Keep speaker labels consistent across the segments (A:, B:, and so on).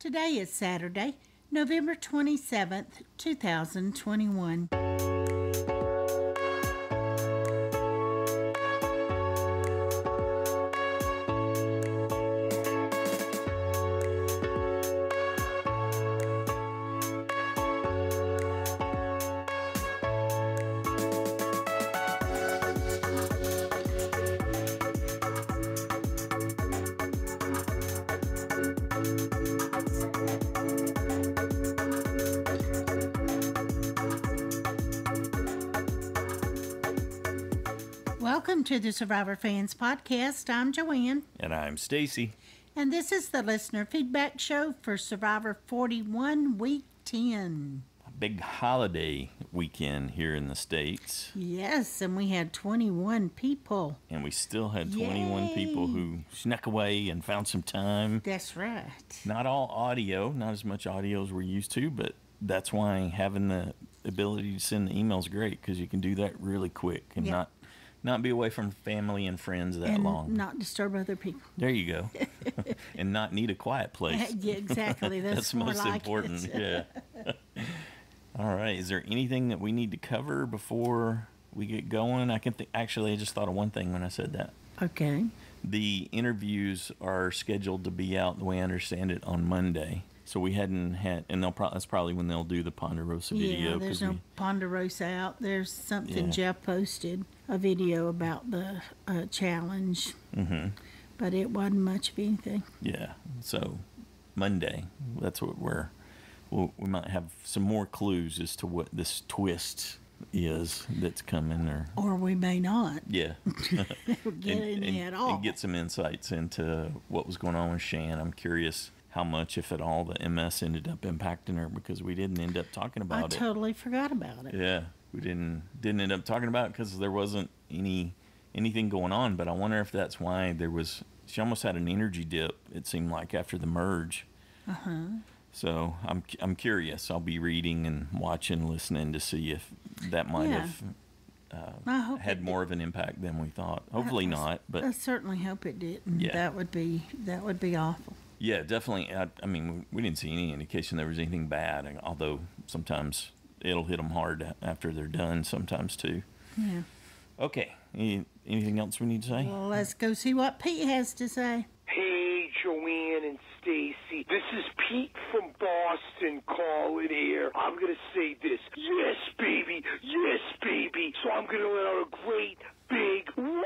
A: Today is Saturday, November 27th, 2021. Welcome to the Survivor Fans Podcast. I'm Joanne.
B: And I'm Stacy.
A: And this is the listener feedback show for Survivor 41, Week 10.
B: A big holiday weekend here in the States.
A: Yes, and we had 21 people.
B: And we still had 21
A: Yay.
B: people who snuck away and found some time.
A: That's right.
B: Not all audio, not as much audio as we're used to, but that's why having the ability to send the emails is great, because you can do that really quick and not be away from family and friends that
A: and
B: long.
A: Not disturb other people.
B: There you go. And not need a quiet place.
A: Yeah, exactly. That's
B: most
A: like
B: important.
A: It.
B: Yeah. All right. Is there anything that we need to cover before we get going? I just thought of one thing when I said that.
A: Okay.
B: The interviews are scheduled to be out, the way I understand it, on Monday. So we hadn't had, and that's probably when they'll do the Ponderosa video.
A: Yeah, there's no Ponderosa out. There's something Jeff posted, a video about the challenge, but it wasn't much of anything.
B: Yeah, so Monday, that's what we might have some more clues as to what this twist is that's coming,
A: or we may not.
B: Yeah,
A: get any at all,
B: and get some insights into what was going on with Shan. I'm curious how much, if at all, the MS ended up impacting her, because we didn't end up talking about it.
A: I totally forgot about it.
B: Yeah, we didn't end up talking about it because there wasn't anything going on. But I wonder if that's why she almost had an energy dip, it seemed like, after the merge. So I'm curious. I'll be reading and watching, listening to see if that might have had more of an impact than we thought. Hopefully not, but
A: I certainly hope it didn't.
B: Yeah.
A: That would be awful.
B: Yeah, definitely. I mean, we didn't see any indication there was anything bad, although sometimes it'll hit them hard after they're done sometimes too.
A: Yeah.
B: Okay. Anything else we need to say?
A: Well, let's go see what Pete has to say.
C: Hey, Joanne and Stacy. This is Pete from Boston calling here. I'm going to say this. Yes, baby. Yes, baby. So I'm going to let out a great big woo!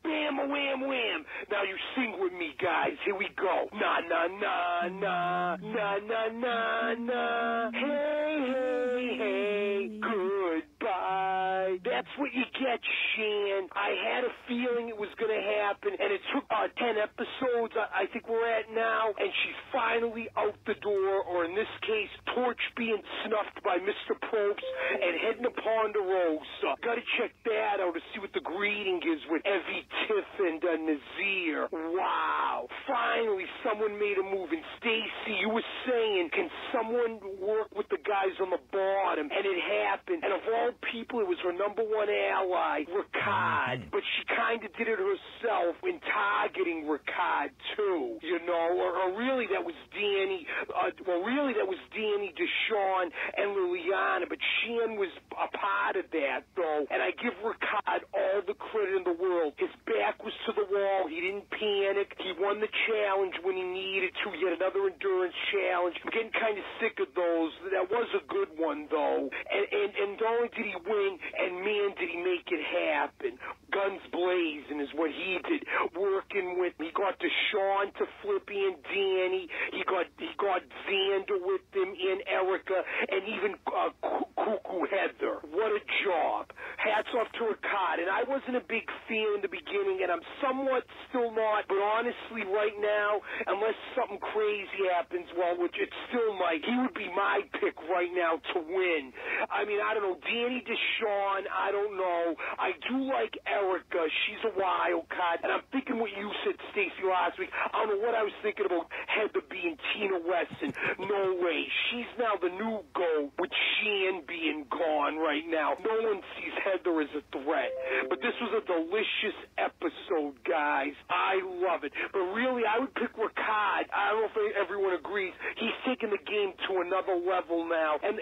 C: Bam, wham, wham. Now you sing with me, guys. Here we go. Na, na, na, na. Na, na, na, na. Hey, hey, hey. Goodbye. That's what you get, Shan. I had a feeling it was going to happen, and it took 10 episodes, I think we're at now, and she's finally out the door, or in this case, torch being snuffed by Mr. Probst and heading to Ponderosa. Gotta check that out to see what the greeting is with Evie, Tiff, and Nazir. Wow. Finally, someone made a move. And Stacy, you were saying, can someone work with the guys on the bottom? And it happened. And of all people, it was her number one ally, Ricard. But she kind of did it herself in targeting Ricard, too. You know, or really that was Danny. That was Danny, Deshawn, and Liliana. But Shan was a part of that, though. And I give Ricard all the credit in the world. His back was to the wall. He didn't panic. He won the challenge when he needed to. He had another endurance challenge. I'm getting kind of sick of those. That was a good one, though. And not only did he win, and man, did he make it happen. Guns blazing is what he did. Working with, he got Deshawn to Flippy and Danny. He got Xander with him, and Erica, and even Cuckoo Heather. What a job. Hats off to Ricard. And I wasn't a big fan in the beginning, and I'm somewhat still not, but honestly right now, unless something crazy happens, well, which it still might, he would be my pick right now to win. I mean, I don't know, Danny Deshawn, I don't know. I do like Erica. She's a wild card. And I'm thinking what you said, Stacy, last week. I don't know what I was thinking about Heather being Tina Wesson. No way. She's now the new GOAT with Shan being gone right now. No one sees Heather as a threat. But this was a delicious episode, guys. I love it. But really, I would pick Ricard. I don't know if everyone agrees. He's taking the game to another level now. And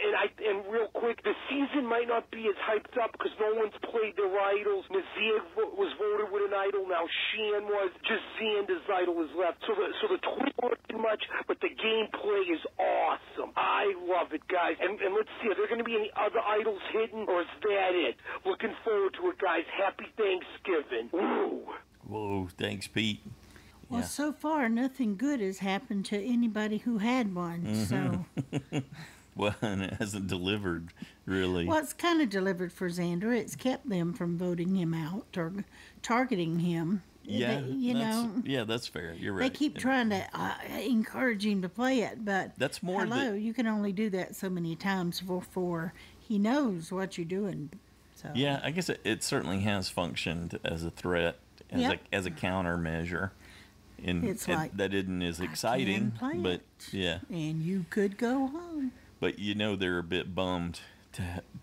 C: real quick, the season might not be as hyped up because no one's played their idols. Nazir was voted with an idol. Now Shan was. Just Xander's idol is left. So the twist wasn't much, but the gameplay is awesome. I love it, guys. And let's see, are there going to be any other idols hidden, or is that it? Looking forward to it, guys. Happy Thanksgiving. Woo!
B: Whoa, thanks, Pete.
A: Well,
B: Yeah.
A: so far, nothing good has happened to anybody who had one, so...
B: Well, and it hasn't delivered, really.
A: Well, it's kind of delivered for Xander. It's kept them from voting him out or targeting him.
B: Yeah,
A: They,
B: that's fair. You're right.
A: They keep trying to encourage him to play it, but
B: That's more
A: you can only do that so many times before he knows what you're doing. So
B: Yeah, I guess it certainly has functioned as a threat, as a countermeasure.
A: It's like,
B: that isn't as exciting,
A: play
B: but
A: it,
B: yeah.
A: and you could go home.
B: But they're a bit bummed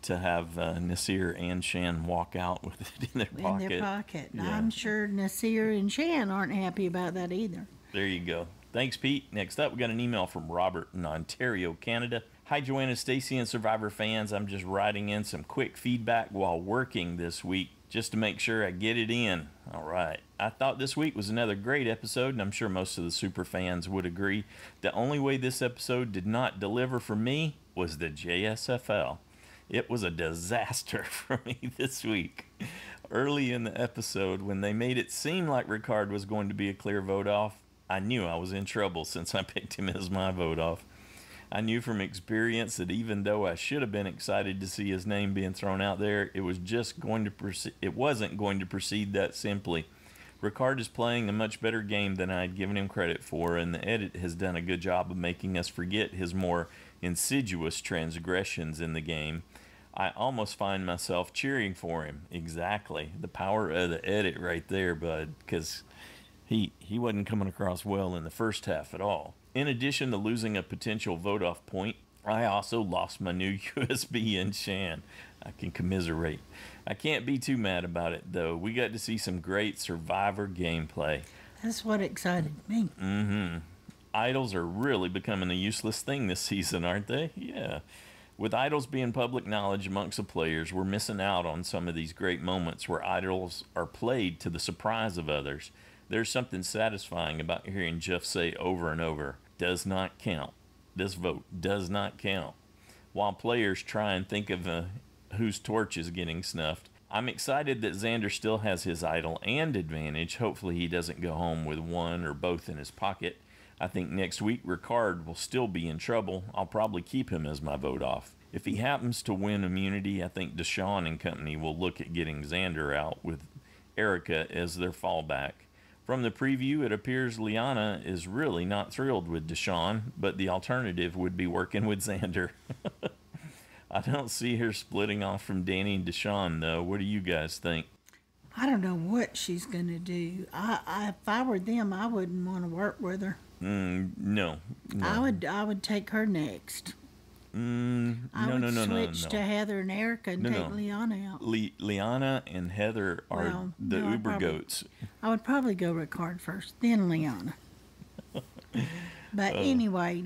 B: to have Nasir and Shan walk out with it in their pocket.
A: In their pocket.
B: Yeah.
A: I'm sure Nasir and Shan aren't happy about that either.
B: There you go. Thanks, Pete. Next up, we got an email from Robert in Ontario, Canada. Hi, Joanna, Stacy, and Survivor fans. I'm just writing in some quick feedback while working this week, just to make sure I get it in. All right. I thought this week was another great episode, and I'm sure most of the super fans would agree. The only way this episode did not deliver for me was the JSFL. It was a disaster for me this week. Early in the episode, when they made it seem like Ricard was going to be a clear vote off, I knew I was in trouble since I picked him as my vote off. I knew from experience that even though I should have been excited to see his name being thrown out there, it wasn't going to proceed that simply. Ricard is playing a much better game than I had given him credit for, and the edit has done a good job of making us forget his more insidious transgressions in the game. I almost find myself cheering for him. Exactly. The power of the edit right there, bud, because he wasn't coming across well in the first half at all. In addition to losing a potential vote-off point, I also lost my new USB in Shan. I can commiserate. I can't be too mad about it, though. We got to see some great Survivor gameplay.
A: That's what excited me.
B: Idols are really becoming a useless thing this season, aren't they? Yeah. With idols being public knowledge amongst the players, we're missing out on some of these great moments where idols are played to the surprise of others. There's something satisfying about hearing Jeff say over and over, "Does not count. This vote does not count," while players try and think of whose torch is getting snuffed. I'm excited that Xander still has his idol and advantage. Hopefully he doesn't go home with one or both in his pocket. I think next week Ricard will still be in trouble. I'll probably keep him as my vote off. If he happens to win immunity, I think Deshawn and company will look at getting Xander out with Erica as their fallback. From the preview, it appears Liana is really not thrilled with Deshawn, but the alternative would be working with Xander. I don't see her splitting off from Danny and Deshawn, though. What do you guys think?
A: I don't know what she's going to do. If I were them, I wouldn't want to work with her.
B: No.
A: I would take her next. I would switch to Heather and Erica and take Liana out.
B: Liana and Heather are Uber goats.
A: I would probably go Ricard first, then Liana. But anyway,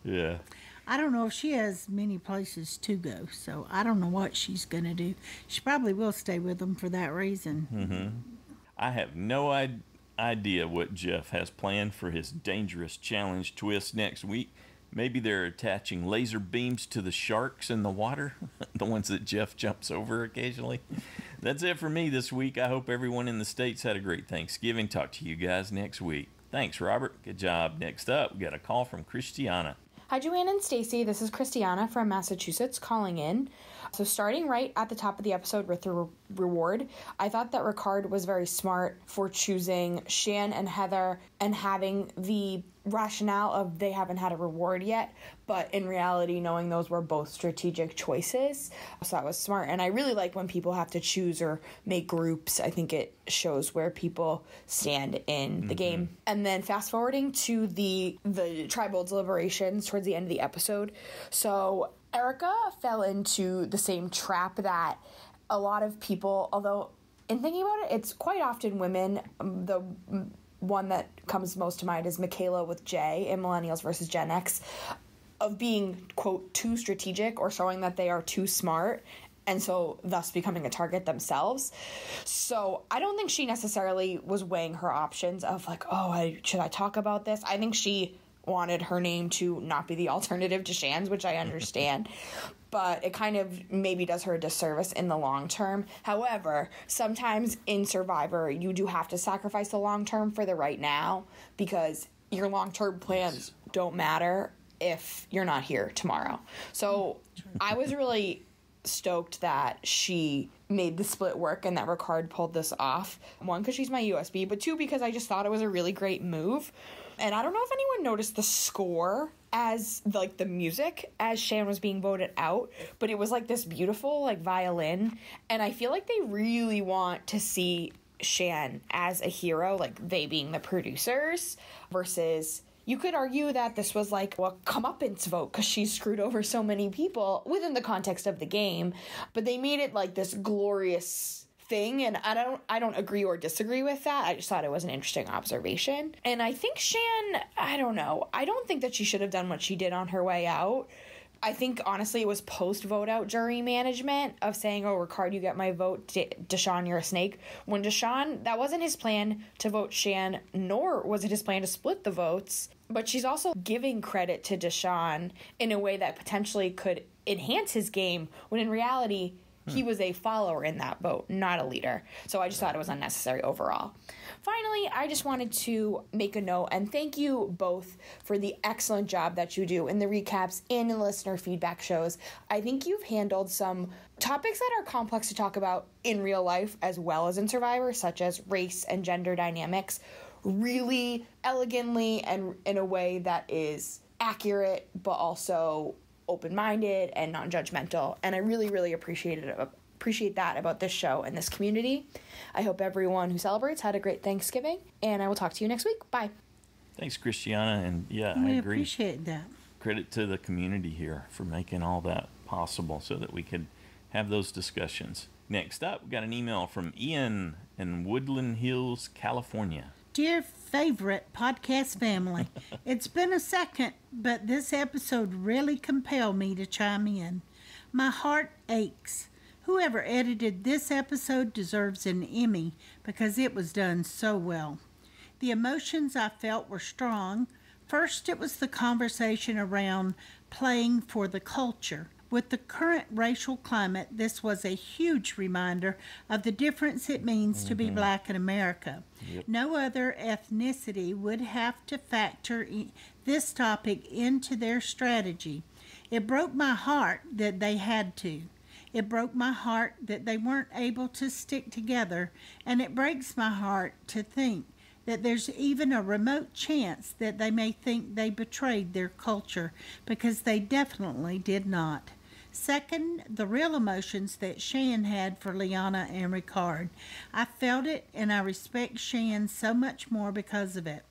B: Yeah.
A: I don't know if she has many places to go, so I don't know what she's going to do. She probably will stay with them for that reason.
B: I have no idea what Jeff has planned for his dangerous challenge twist next week. Maybe they're attaching laser beams to the sharks in the water, the ones that Jeff jumps over occasionally. That's it for me this week. I hope everyone in the States had a great Thanksgiving. Talk to you guys next week. Thanks, Robert. Good job. Next up, we got a call from Christiana.
D: Hi, Joanne and Stacy. This is Christiana from Massachusetts calling in. So starting right at the top of the episode with the reward, I thought that Ricard was very smart for choosing Shan and Heather and having the rationale of they haven't had a reward yet, but in reality knowing those were both strategic choices. So that was smart. And I really like when people have to choose or make groups. I think it shows where people stand in the game. And then fast forwarding to the tribal deliberations towards the end of the episode. So Erica fell into the same trap that a lot of people, although in thinking about it, it's quite often women. The one that comes most to mind is Michaela with Jay in Millennials versus Gen X, of being, quote, too strategic or showing that they are too smart, and so thus becoming a target themselves. So I don't think she necessarily was weighing her options of like, should I talk about this? I think she wanted her name to not be the alternative to Shan's, which I understand. But it kind of maybe does her a disservice in the long term. However, sometimes in Survivor, you do have to sacrifice the long term for the right now, because your long-term plans don't matter if you're not here tomorrow. So I was really stoked that she made the split work and that Ricard pulled this off. One, because she's my USB, but two, because I just thought it was a really great move. And I don't know if anyone noticed the score as, like, the music as Shan was being voted out, but it was, like, this beautiful, like, violin. And I feel like they really want to see Shan as a hero, like, they being the producers, versus... You could argue that this was like a comeuppance vote because she screwed over so many people within the context of the game, but they made it like this glorious thing, and I don't agree or disagree with that. I just thought it was an interesting observation. And I think Shan, I don't know. I don't think that she should have done what she did on her way out. I think, honestly, it was post-vote out jury management of saying, oh, Ricard, you get my vote. Deshaun, you're a snake. When Deshaun, that wasn't his plan to vote Shan, nor was it his plan to split the votes. But she's also giving credit to Deshaun in a way that potentially could enhance his game, when in reality, he was a follower in that vote, not a leader. So I just thought it was unnecessary overall. Finally, I just wanted to make a note and thank you both for the excellent job that you do in the recaps and in the listener feedback shows. I think you've handled some topics that are complex to talk about in real life as well as in Survivor, such as race and gender dynamics, really elegantly and in a way that is accurate but also open-minded and non-judgmental. And I really, really appreciate that about this show and this community. I hope everyone who celebrates had a great Thanksgiving, and I will talk to you next week. Bye.
B: Thanks, Christiana, and yeah,
A: We
B: I agree.
A: appreciate that.
B: Credit to the community here for making all that possible so that we could have those discussions. Next up, we got an email from Ian in Woodland Hills, California.
A: Dear favorite podcast family, it's been a second, but this episode really compelled me to chime in. My heart aches. Whoever edited this episode deserves an Emmy because it was done so well. The emotions I felt were strong. First, it was the conversation around playing for the culture. With the current racial climate, this was a huge reminder of the difference it means to be black in America. Yep. No other ethnicity would have to factor this topic into their strategy. It broke my heart that they had to. It broke my heart that they weren't able to stick together, and it breaks my heart to think that there's even a remote chance that they may think they betrayed their culture, because they definitely did not. Second, the real emotions that Shan had for Liana and Ricard. I felt it, and I respect Shan so much more because of it.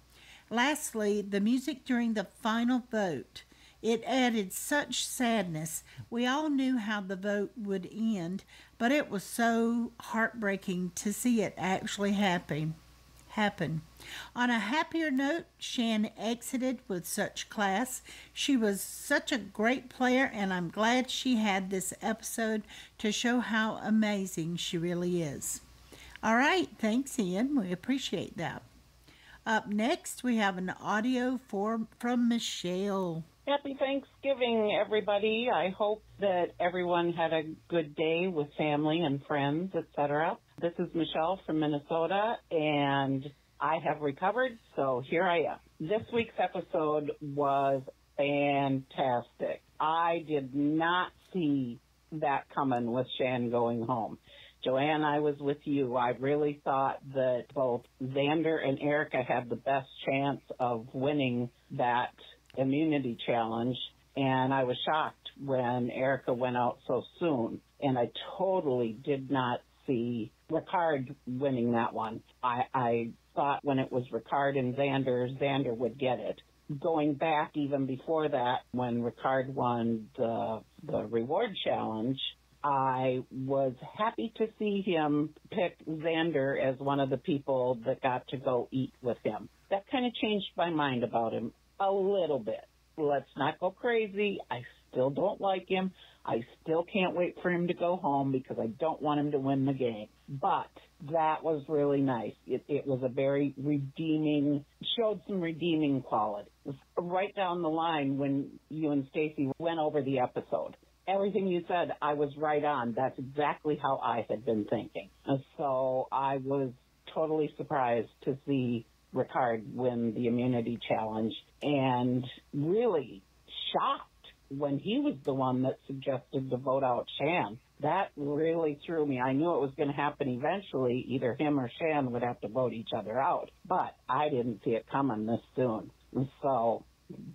A: Lastly, the music during the final vote. It added such sadness. We all knew how the vote would end, but it was so heartbreaking to see it actually happen. On a happier note, Shan exited with such class. She was such a great player, and I'm glad she had this episode to show how amazing she really is. All right, thanks, Ian. We appreciate that. Up next, we have an audio from Michelle.
E: Happy Thanksgiving, everybody. I hope that everyone had a good day with family and friends, etc. This is Michelle from Minnesota, and I have recovered, so here I am. This week's episode was fantastic. I did not see that coming with Shan going home. Joanne, I was with you. I really thought that both Xander and Erica had the best chance of winning that immunity challenge, and I was shocked when Erica went out so soon, and I totally did not see Ricard winning that one. I thought when it was Ricard and Xander would get it. going back even before that, when Ricard won the reward challenge, I was happy to see him pick Xander as one of the people that got to go eat with him. That kind of changed my mind about him a little bit. Let's not go crazy. I still don't like him. I still can't wait for him to go home because I don't want him to win the game. But that was really nice. It was a very redeeming, showed some redeeming qualities. Right down the line when you and Stacy went over the episode, everything you said, I was right on. That's exactly how I had been thinking. So I was totally surprised to see Ricard win the immunity challenge, and really shocked when he was the one that suggested to vote out Shan. That really threw me. I knew it was going to happen eventually. Either him or Shan would have to vote each other out, but I didn't see it coming this soon. So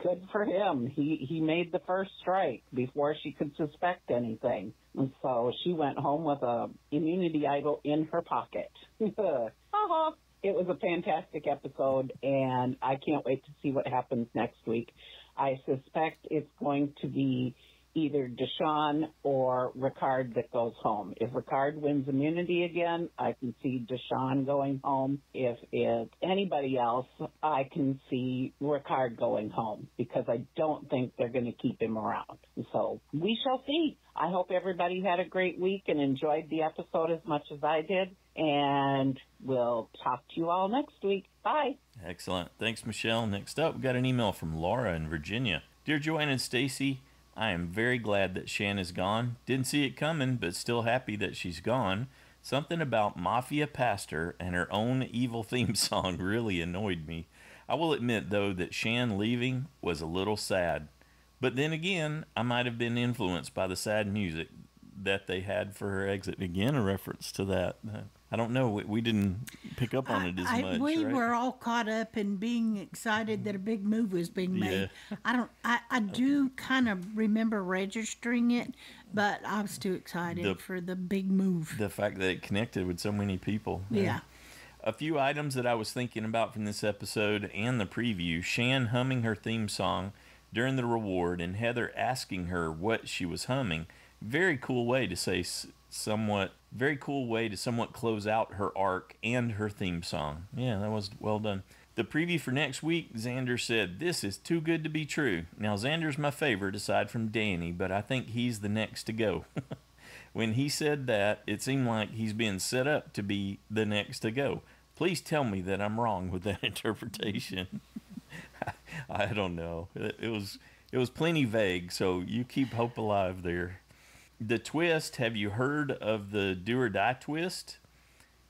E: good for him. He made the first strike before she could suspect anything. And so she went home with a immunity idol in her pocket. It was a fantastic episode, and I can't wait to see what happens next week. I suspect it's going to be either Deshawn or Ricard that goes home. If Ricard wins immunity again, I can see Deshawn going home. If it's anybody else, I can see Ricard going home because I don't think they're going to keep him around. So we shall see. I hope everybody had a great week and enjoyed the episode as much as I did. And we'll talk to you all next week. Bye.
B: Excellent. Thanks, Michelle. Next up, we got an email from Laura in Virginia. Dear Joanne and Stacy, I am very glad that Shan is gone. Didn't see it coming, but still happy that she's gone. Something about Mafia Pastor and her own evil theme song really annoyed me. I will admit, though, that Shan leaving was a little sad. But then again, I might have been influenced by the sad music that they had for her exit. Again, a reference to that. I don't know. We didn't pick up on it as much.
A: We
B: right?
A: were all caught up in being excited that a big move was being made.
B: Yeah.
A: I do kind of remember registering it, but I was too excited for the big move.
B: The fact that it connected with so many people.
A: Yeah.
B: A few items that I was thinking about from this episode and the preview: Shan humming her theme song during the reward, and Heather asking her what she was humming. Very cool way to say somewhat close out her arc and her theme song. Yeah, that was well done. The preview for next week, Xander said, "This is too good to be true." Now, Xander's my favorite aside from Danny, but I think he's the next to go. When he said that, it seemed like he's being set up to be the next to go. Please tell me that I'm wrong with that interpretation. I don't know. It was plenty vague, so you keep hope alive there. The twist, have you heard of the do or die twist?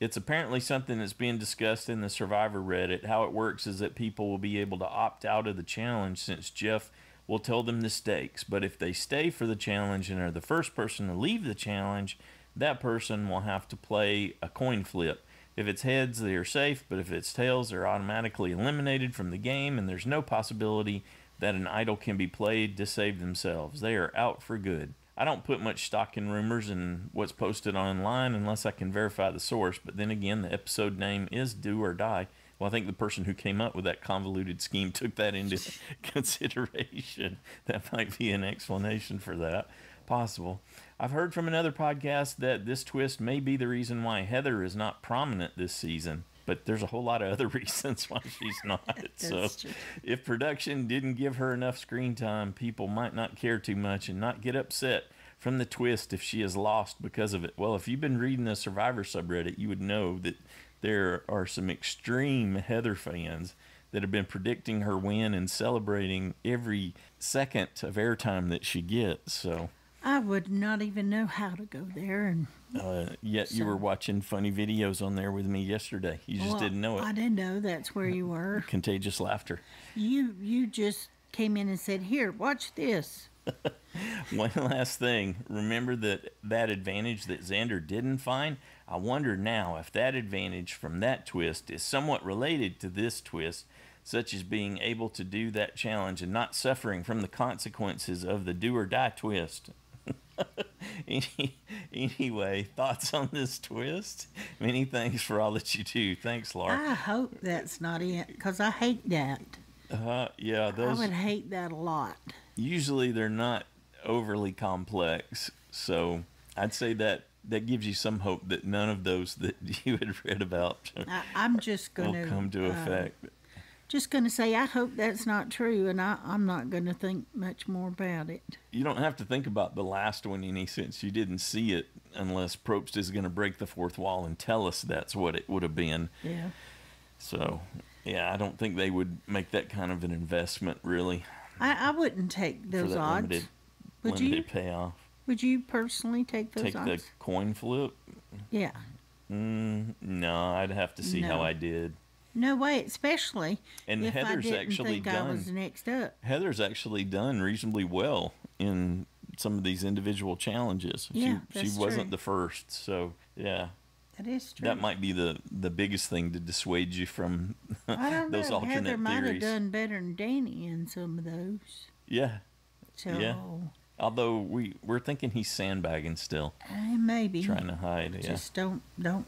B: It's apparently something that's being discussed in the Survivor Reddit. How it works is that people will be able to opt out of the challenge since Jeff will tell them the stakes. But if they stay for the challenge and are the first person to leave the challenge, that person will have to play a coin flip. If it's heads, they are safe, but if it's tails, they're automatically eliminated from the game, and there's no possibility that an idol can be played to save themselves. They are out for good. I don't put much stock in rumors and what's posted online unless I can verify the source, but then again, the episode name is Do or Die. Well, I think the person who came up with that convoluted scheme took that into consideration. That might be an explanation for that. Possible. I've heard from another podcast that this twist may be the reason why Heather is not prominent this season, but there's a whole lot of other reasons why she's not. So if production didn't give her enough screen time, people might not care too much and not get upset from the twist if she is lost because of it. Well, if you've been reading the Survivor subreddit, you would know that there are some extreme Heather fans that have been predicting her win and celebrating every second of airtime that she gets. So
A: I would not even know how to go there. And
B: yet you were watching funny videos on there with me yesterday. You just didn't know it.
A: I didn't know that's where you were.
B: Contagious laughter.
A: You just came in and said, "Here, watch this."
B: One last thing. Remember that advantage that Xander didn't find? I wonder now if that advantage from that twist is somewhat related to this twist, such as being able to do that challenge and not suffering from the consequences of the do or die twist. Anyway, thoughts on this twist? Many thanks for all that you do. Thanks, Laura.
A: I hope that's not it, because I hate that.
B: Yeah,
A: I
B: those
A: would hate that a lot.
B: usually they're not overly complex. So I'd say that gives you some hope that none of those that you had read about
A: I'm just
B: will
A: going to
B: come to effect.
A: just going to say I hope that's not true, and I'm not going to think much more about it.
B: You don't have to think about the last one any since you didn't see it unless Probst is going to break the fourth wall and tell us that's what it would have been.
A: Yeah.
B: So, yeah, I don't think they would make that kind of an investment, really.
A: I wouldn't take those
B: for that
A: odds. Would
B: limited
A: you?
B: payoff.
A: Would you personally take those
B: Take
A: odds?
B: the coin flip?
A: Yeah.
B: No, I'd have to see how
A: No.
B: I did.
A: No way, especially
B: And
A: if
B: Heather's
A: I didn't
B: actually
A: think
B: done.
A: I was next up.
B: Heather's actually done reasonably well in some of these individual challenges.
A: Yeah,
B: she
A: that's
B: wasn't
A: true.
B: the first, so yeah.
A: That is true.
B: That might be the biggest thing to dissuade you from
A: I don't
B: those
A: know.
B: alternate
A: Heather might have
B: theories.
A: done better than Danny in some of those.
B: Yeah.
A: So
B: Yeah. Although we're thinking he's sandbagging still,
A: maybe
B: trying to hide. Yeah.
A: just don't know.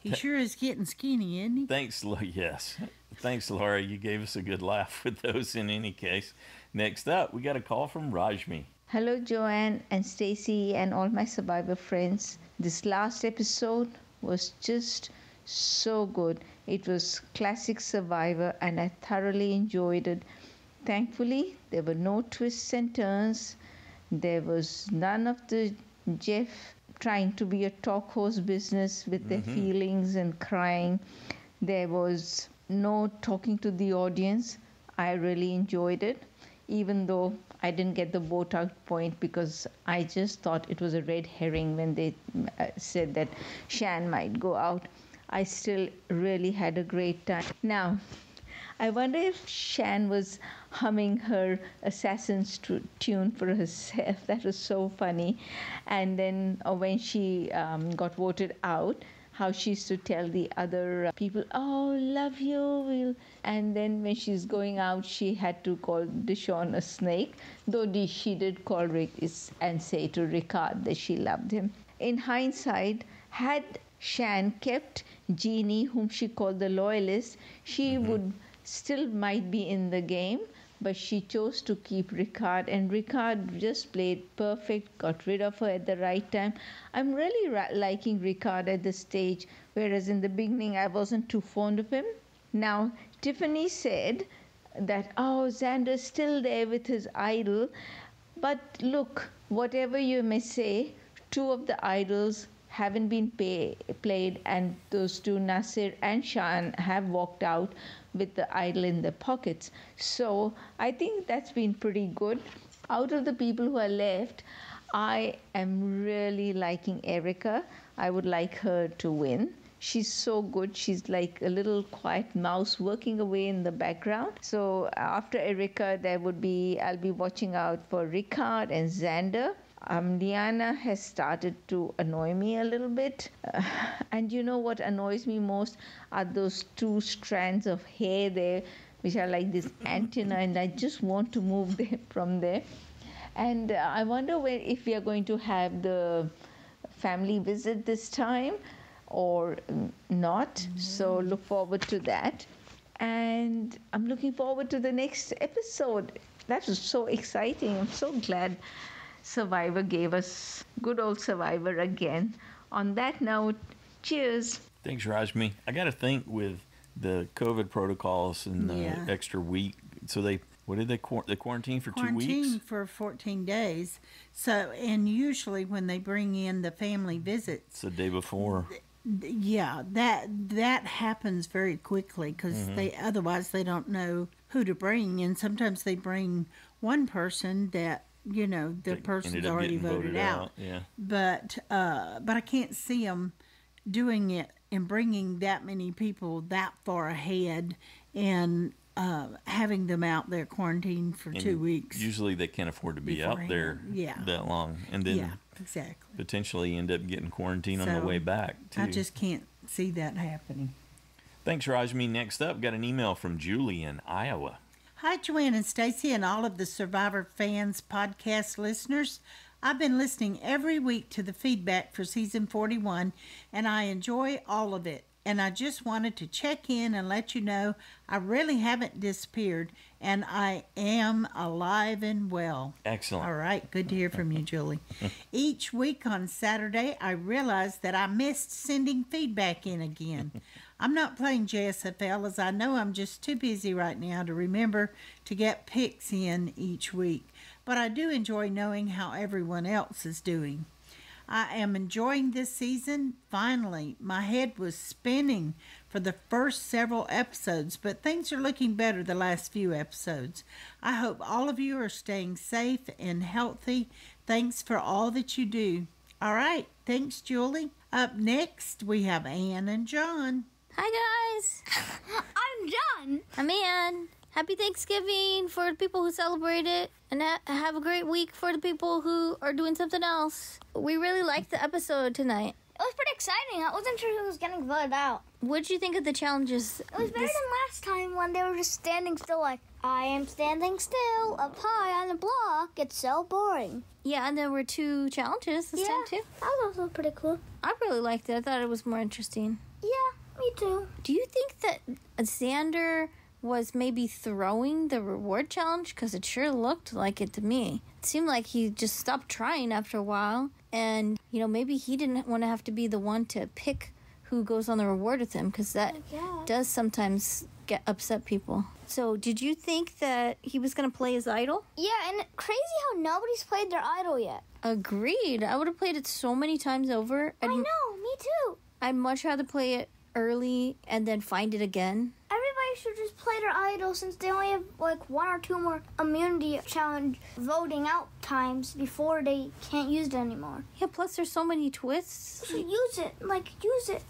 A: He sure is getting skinny, isn't he?
B: Yes. Thanks, Laura. You gave us a good laugh with those in any case. Next up, we got a call from Rashmi.
F: Hello, Joanne and Stacy and all my survivor friends. This last episode was just so good. It was classic Survivor and I thoroughly enjoyed it. Thankfully, there were no twists and turns. There was none of the Jeff trying to be a talk horse business with their feelings and crying. There was no talking to the audience. I really enjoyed it, even though I didn't get the vote out point because I just thought it was a red herring when they said that Shan might go out. I still really had a great time. Now, I wonder if Shan was humming her Assassin's tune for herself. That was so funny. And then when she got voted out, how she used to tell the other people, "Oh, love you." And then when she's going out, she had to call Deshaun a snake, though she did call Rick and say to Ricard that she loved him. In hindsight, had Shan kept Jeannie, whom she called the loyalist, she would still might be in the game, but she chose to keep Ricard, and Ricard just played perfect, got rid of her at the right time. I'm really liking Ricard at this stage, whereas in the beginning I wasn't too fond of him. Now, Tiffany said that, oh, Xander's still there with his idol, but look, whatever you may say, two of the idols haven't been played, and those two, Nasir and Shan, have walked out with the idol in their pockets. So I think that's been pretty good. Out of the people who are left, I am really liking Erica. I would like her to win. She's so good. She's like a little quiet mouse working away in the background. So after Erica, I'll be watching out for Ricard and Xander. Liana has started to annoy me a little bit. And you know what annoys me most are those two strands of hair there, which are like this antenna, and I just want to move them from there. And I wonder if we are going to have the family visit this time or not. So look forward to that. And I'm looking forward to the next episode. That was so exciting. I'm so glad Survivor gave us good old Survivor again. On that note, cheers.
B: Thanks, Rashmi. I got to think with the COVID protocols and the extra week. So they quarantine for 2 weeks?
A: Quarantine for 14 days. So, and usually when they bring in the family visits,
B: It's the day before.
A: yeah, that happens very quickly because otherwise they don't know who to bring, and sometimes they bring one person that the person's
B: ended up
A: already
B: getting
A: voted out.
B: Yeah.
A: But I can't see them doing it and bringing that many people that far ahead and having them out there quarantined for 2 weeks.
B: Usually they can't afford to be out there
A: beforehand.
B: that long. And then
A: Yeah, exactly.
B: potentially end up getting quarantined on the
A: So,
B: way back, too.
A: I just can't see that happening.
B: Thanks, Rajmi. Next up, got an email from Julie in Iowa.
A: Hi, Joanne and Stacy and all of the Survivor Fans podcast listeners. I've been listening every week to the feedback for season 41, and I enjoy all of it. and I just wanted to check in and let you know I really haven't disappeared, and I am alive and well.
B: Excellent.
A: All right, good to hear from you, Julie. Each week on Saturday, I realized that I missed sending feedback in again. I'm not playing JSFL as I know I'm just too busy right now to remember to get picks in each week, but I do enjoy knowing how everyone else is doing. I am enjoying this season. Finally, my head was spinning for the first several episodes, but things are looking better the last few episodes. I hope all of you are staying safe and healthy. Thanks for all that you do. All right, thanks, Julie. Up next, we have Ann and John.
G: Hi, guys.
H: I'm John.
G: I'm Ann. Happy Thanksgiving for the people who celebrate it, and have a great week for the people who are doing something else. We really liked the episode tonight.
H: It was pretty exciting. I wasn't sure who was getting voted out.
G: What did you think of the challenges?
H: It was better than last time when they were just standing still like, I am standing still up high on a block. It's so boring.
G: Yeah, and there were 2 challenges this time, too.
H: That was also pretty cool.
G: I really liked it. I thought it was more interesting.
H: Yeah, me too.
G: Do you think that Xander was maybe throwing the reward challenge? Because it sure looked like it to me. It seemed like he just stopped trying after a while. And, maybe he didn't want to have to be the one to pick who goes on the reward with him, because that does sometimes upset people. So, did you think that he was going to play his idol?
H: Yeah, and crazy how nobody's played their idol yet.
G: Agreed. I would have played it so many times over.
H: I know, me too.
G: I'd much rather play it early and then find it again.
H: Everybody should just play their idol since they only have like 1 or 2 more immunity challenge voting out times before they can't use it anymore.
G: Yeah, plus there's so many twists.
H: You should use it.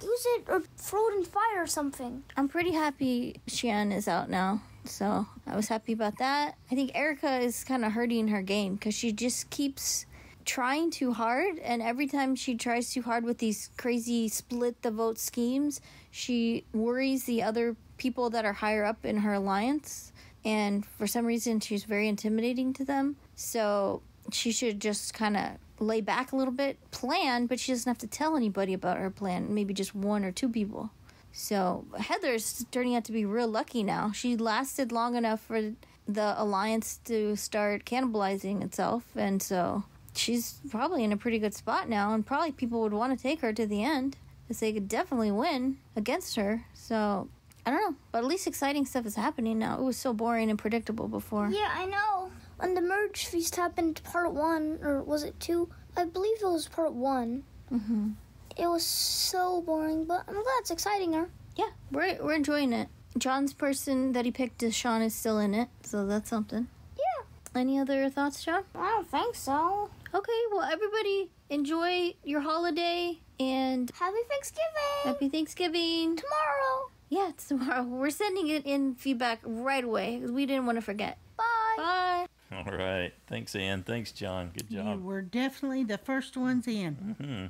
H: Use it or throw it in fire or something.
G: I'm pretty happy Shan is out now, so I was happy about that. I think Erica is kind of hurting her game because she just keeps trying too hard, and every time she tries too hard with these crazy split the vote schemes, she worries the other people that are higher up in her alliance, and for some reason she's very intimidating to them. So she should just kind of lay back a little bit, plan, but she doesn't have to tell anybody about her plan, maybe just 1 or 2 people. So Heather's turning out to be real lucky now. She lasted long enough for the alliance to start cannibalizing itself, and so she's probably in a pretty good spot now, and probably people would want to take her to the end because they could definitely win against her. So I don't know, but at least exciting stuff is happening now. It was so boring and predictable before.
H: Yeah, I know. When the merge feast happened, part 1, or was it 2? I believe it was part 1.
G: Mm-hmm.
H: It was so boring, but I'm glad it's exciting her.
G: Yeah, we're enjoying it. John's person that he picked, Deshaun, is still in it, so that's something.
H: Yeah.
G: Any other thoughts, John?
H: I don't think so.
G: Okay, well, everybody enjoy your holiday, and
H: Happy Thanksgiving!
G: Happy Thanksgiving!
H: Tomorrow!
G: Yeah, it's tomorrow. We're sending it in feedback right away because we didn't want to forget.
H: Bye!
G: Bye!
B: All right. Thanks, Ann. Thanks, John. Good job.
A: You were definitely the first ones in.
B: Mm-hmm.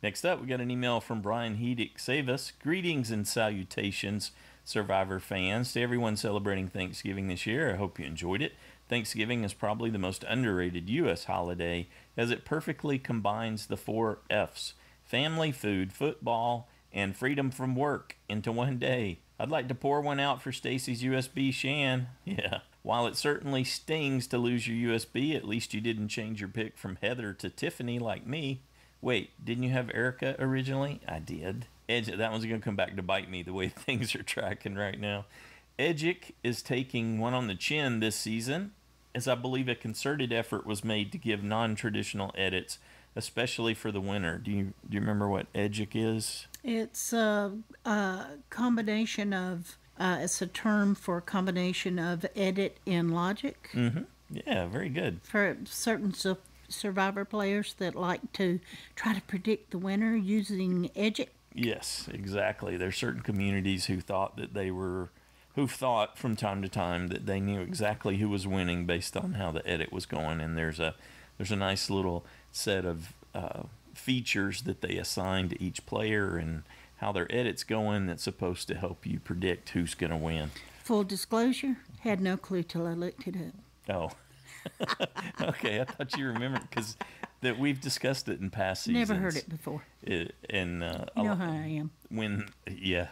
B: Next up, we got an email from Brian Heidik Save Us. Greetings and salutations, Survivor fans. To everyone celebrating Thanksgiving this year, I hope you enjoyed it. Thanksgiving is probably the most underrated U.S. holiday as it perfectly combines the 4 F's: family, food, football, and freedom from work into one day. I'd like to pour one out for Stacy's USB Shan. Yeah. While it certainly stings to lose your USB, at least you didn't change your pick from Heather to Tiffany like me. Wait, didn't you have Erica originally? I did. That one's going to come back to bite me the way things are tracking right now. Edgic is taking one on the chin this season, as I believe a concerted effort was made to give non-traditional edits, especially for the winner. Do you remember what Edgic is?
A: It's a combination of, it's a term for a combination of edit and logic.
B: Mm-hmm. Yeah, very good.
A: For certain Survivor players that like to try to predict the winner using Edgic.
B: Yes, exactly. There's certain communities who thought who thought from time to time that they knew exactly who was winning based on how the edit was going, and there's a nice little set of features that they assign to each player and how their edit's going that's supposed to help you predict who's going to win.
A: Full disclosure, had no clue till I looked it up.
B: Oh. Okay, I thought you remembered because that we've discussed it in past seasons.
A: Never heard it before.
B: And
A: You know how I am.
B: Yeah.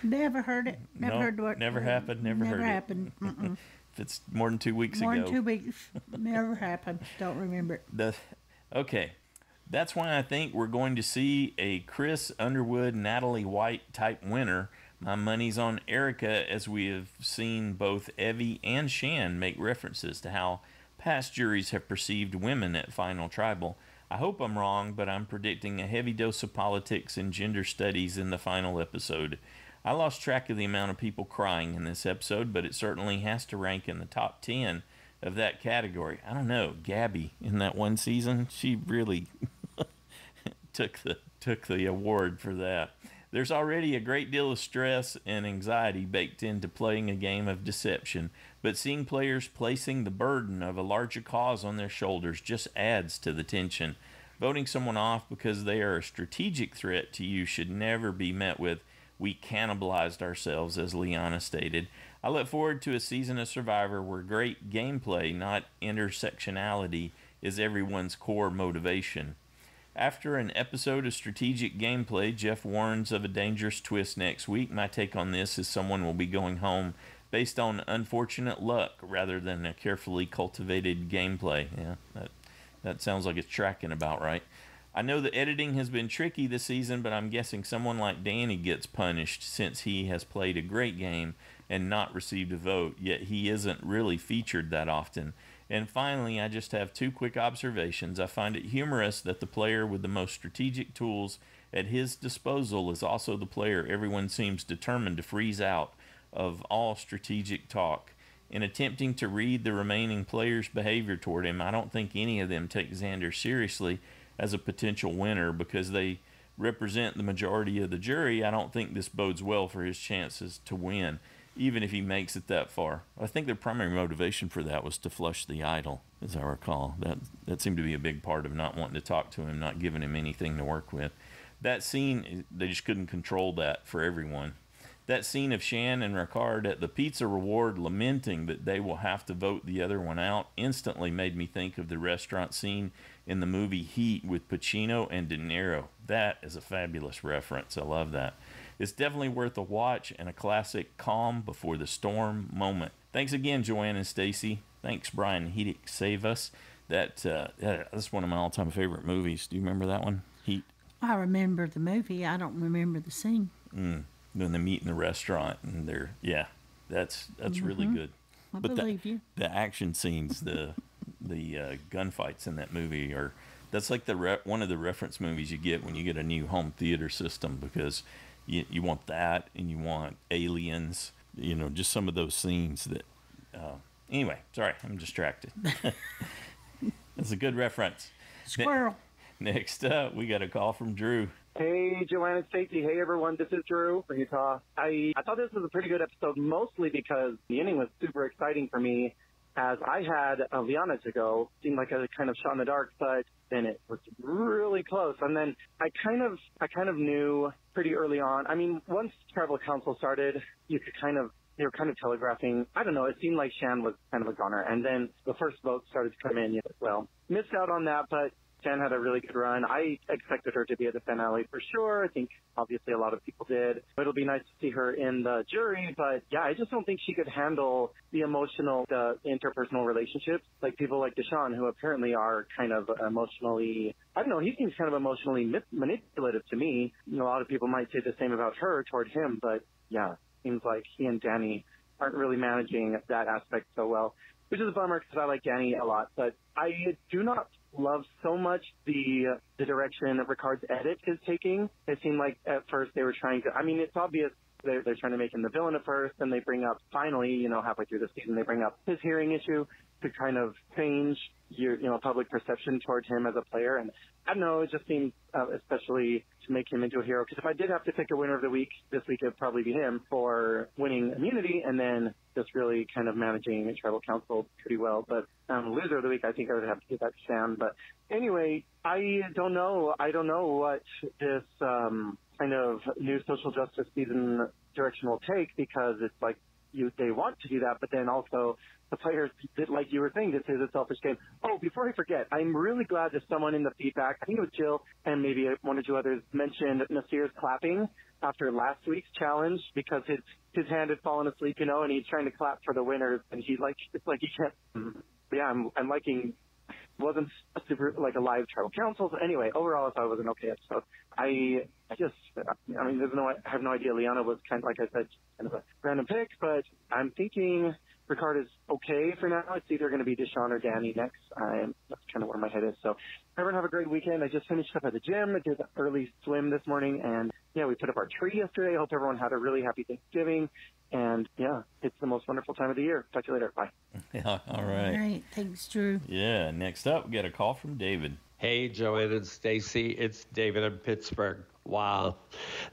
A: Never heard it. Never heard the word.
B: Never happened. Never heard
A: happened.
B: it. If it's more than 2 weeks
A: more
B: ago.
A: than 2 weeks. Never happened. Don't remember it.
B: Okay. That's why I think we're going to see a Chris Underwood, Natalie White type winner. My money's on Erica, as we have seen both Evie and Shan make references to how past juries have perceived women at Final Tribal. I hope I'm wrong, but I'm predicting a heavy dose of politics and gender studies in the final episode. I lost track of the amount of people crying in this episode, but it certainly has to rank in the top 10 of that category. I don't know, Gabby in that one season, she really took the award for that. There's already a great deal of stress and anxiety baked into playing a game of deception, but seeing players placing the burden of a larger cause on their shoulders just adds to the tension. Voting someone off because they are a strategic threat to you should never be met with, "We cannibalized ourselves," as Liana stated. I look forward to a season of Survivor where great gameplay, not intersectionality, is everyone's core motivation. After an episode of strategic gameplay, Jeff warns of a dangerous twist next week. My take on this is someone will be going home based on unfortunate luck rather than a carefully cultivated gameplay. Yeah, that sounds like it's tracking about right. I know the editing has been tricky this season, but I'm guessing someone like Danny gets punished since he has played a great game and not received a vote, yet he isn't really featured that often. And finally, I just have 2 quick observations. I find it humorous that the player with the most strategic tools at his disposal is also the player everyone seems determined to freeze out of all strategic talk. In attempting to read the remaining players' behavior toward him, I don't think any of them take Xander seriously as a potential winner because they represent the majority of the jury. I don't think this bodes well for his chances to win, even if he makes it that far. I think their primary motivation for that was to flush the idol, as I recall. That seemed to be a big part of not wanting to talk to him, not giving him anything to work with. That scene, they just couldn't control that for everyone. That scene of Shan and Ricard at the pizza reward lamenting that they will have to vote the other one out instantly made me think of the restaurant scene in the movie Heat with Pacino and De Niro. That is a fabulous reference. I love that. It's definitely worth a watch and a classic calm before the storm moment. Thanks again, Joanne and Stacy. Thanks, Brian Heidik Save Us. That's one of my all-time favorite movies. Do you remember that one, Heat?
A: I remember the movie. I don't remember the scene.
B: When they meet in the restaurant and that's really good.
A: I believe you.
B: The action scenes, the gunfights in that movie that's like one of the reference movies you get when you get a new home theater system, because you want that and you want Aliens, just some of those scenes that anyway, sorry, I'm distracted. That's a good reference.
A: Squirrel.
B: Next up, we got a call from Drew.
I: Hey, Joanne and Stacey. Hey, everyone. This is Drew from Utah. I thought this was a pretty good episode, mostly because the ending was super exciting for me, as I had Liana to go. Seemed like a kind of shot in the dark, but then it was really close. And then I kind of knew pretty early on. I mean, once Tribal Council started, they were kind of telegraphing. I don't know. It seemed like Shan was kind of a goner. And then the first vote started to come in as well. Missed out on that, but Shan had a really good run. I expected her to be at the finale for sure. I think obviously a lot of people did. It'll be nice to see her in the jury, but yeah, I just don't think she could handle the interpersonal relationships. Like people like Deshaun, who apparently are kind of emotionally, I don't know, he seems kind of emotionally manipulative to me. A lot of people might say the same about her toward him, but yeah, seems like he and Danny aren't really managing that aspect so well, which is a bummer because I like Danny a lot, but I do not love so much the direction Ricard's edit is taking. It seemed like at first they were trying to, it's obvious they're trying to make him the villain at first, and they bring up, finally, halfway through the season, they bring up his hearing issue to kind of change your, public perception toward him as a player. And I don't know, it just seems, especially to make him into a hero. Because if I did have to pick a winner of the week, this week it would probably be him for winning immunity and then just really kind of managing Tribal Council pretty well. But loser of the week, I think I would have to give that to Shan. But anyway, I don't know what this kind of new social justice season direction will take, because it's like, they want to do that, but then also the players, like you were saying, this is a selfish game. Oh, before I forget, I'm really glad that someone in the feedback, I think it was Jill and maybe one or two others, mentioned Nasir's clapping after last week's challenge because his hand had fallen asleep, and he's trying to clap for the winners, and it's like he can't. Yeah, I'm liking. Wasn't a super like a live tribal council. So anyway, overall, I thought it was an okay episode. I have no idea. Liana was kind of, like I said, kind of a random pick, but I'm thinking Ricard is okay for now. It's either going to be Deshaun or Danny next. That's kind of where my head is. So everyone have a great weekend. I just finished up at the gym. I did an early swim this morning, and we put up our tree yesterday. I hope everyone had a really happy Thanksgiving. And it's the most wonderful time of the year. Talk to you later. Bye.
B: Yeah, all right.
A: All right. Thanks, Drew.
B: Yeah. Next up, we got a call from David.
J: Hey, Joanne and Stacy. It's David in Pittsburgh. Wow.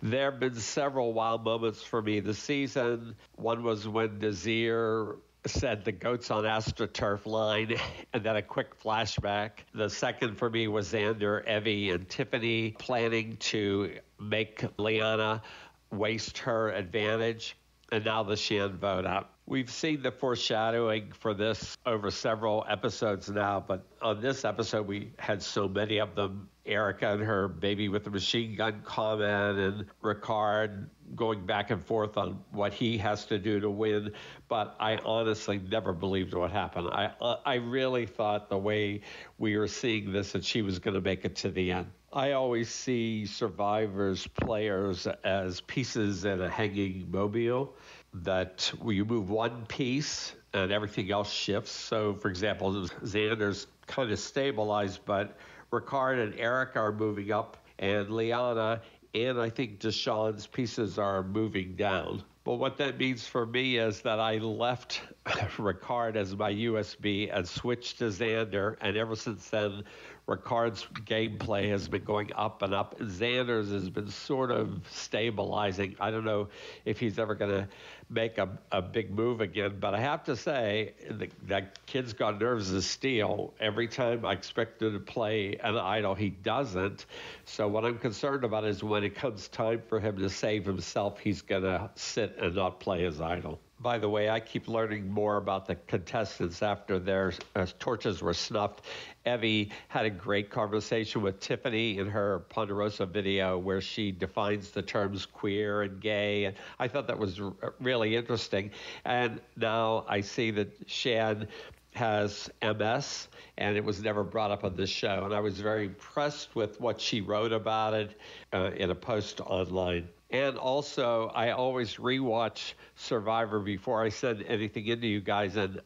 J: There have been several wild moments for me this season. One was when Nazir said the goats on AstroTurf line, and then a quick flashback. The second for me was Xander, Evie, and Tiffany planning to make Liana waste her advantage. And now the Shan vote out. We've seen the foreshadowing for this over several episodes now, but on this episode, we had so many of them. Erica and her baby with the machine gun comment, and Ricard going back and forth on what he has to do to win. But I honestly never believed what happened. I really thought the way we were seeing this that she was going to make it to the end. I always see Survivor's players as pieces in a hanging mobile, that you move one piece and everything else shifts. So, for example, Xander's kind of stabilized, but Ricard and Eric are moving up, and Liana and I think Deshaun's pieces are moving down. But what that means for me is that I left Ricard as my USB and switched to Xander, and ever since then, Ricard's gameplay has been going up and up. Xander's has been sort of stabilizing. I don't know if he's ever going to make a big move again, but I have to say that kid's got nerves of steel. Every time I expect him to play an idol, he doesn't. So what I'm concerned about is when it comes time for him to save himself, he's going to sit and not play his idol. By the way, I keep learning more about the contestants after their torches were snuffed. Evie had a great conversation with Tiffany in her Ponderosa video where she defines the terms queer and gay, and I thought that was really interesting. And now I see that Shan has MS, and it was never brought up on this show. And I was very impressed with what she wrote about it in a post online. And also, I always rewatch Survivor before I send anything into you guys. And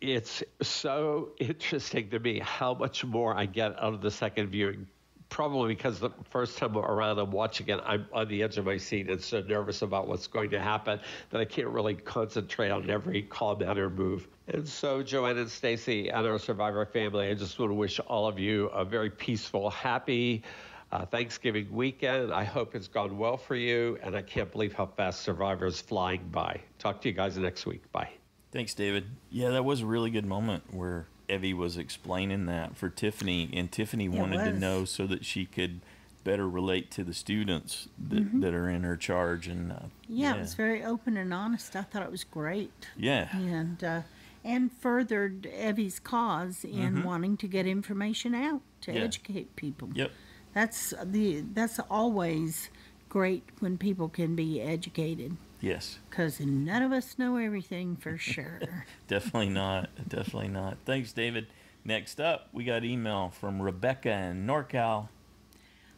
J: it's so interesting to me how much more I get out of the second viewing. Probably because the first time around I'm watching it, I'm on the edge of my seat and so nervous about what's going to happen that I can't really concentrate on every comment or move. And so, Joanne and Stacy and our Survivor family, I just want to wish all of you a very peaceful, happy Thanksgiving weekend. I hope it's gone well for you, and I can't believe how fast Survivor is flying by. Talk to you guys next week. Bye.
B: Thanks, David. Yeah, that was a really good moment where Evie was explaining that for Tiffany, and Tiffany wanted to know so that she could better relate to the students that are in her charge. And
A: it was very open and honest. I thought it was great.
B: Yeah.
A: And furthered Evie's cause in wanting to get information out to educate people.
B: Yep.
A: That's always great when people can be educated.
B: Yes.
A: Because none of us know everything for sure.
B: Definitely not. Definitely not. Thanks, David. Next up, we got email from Rebecca in Norcal.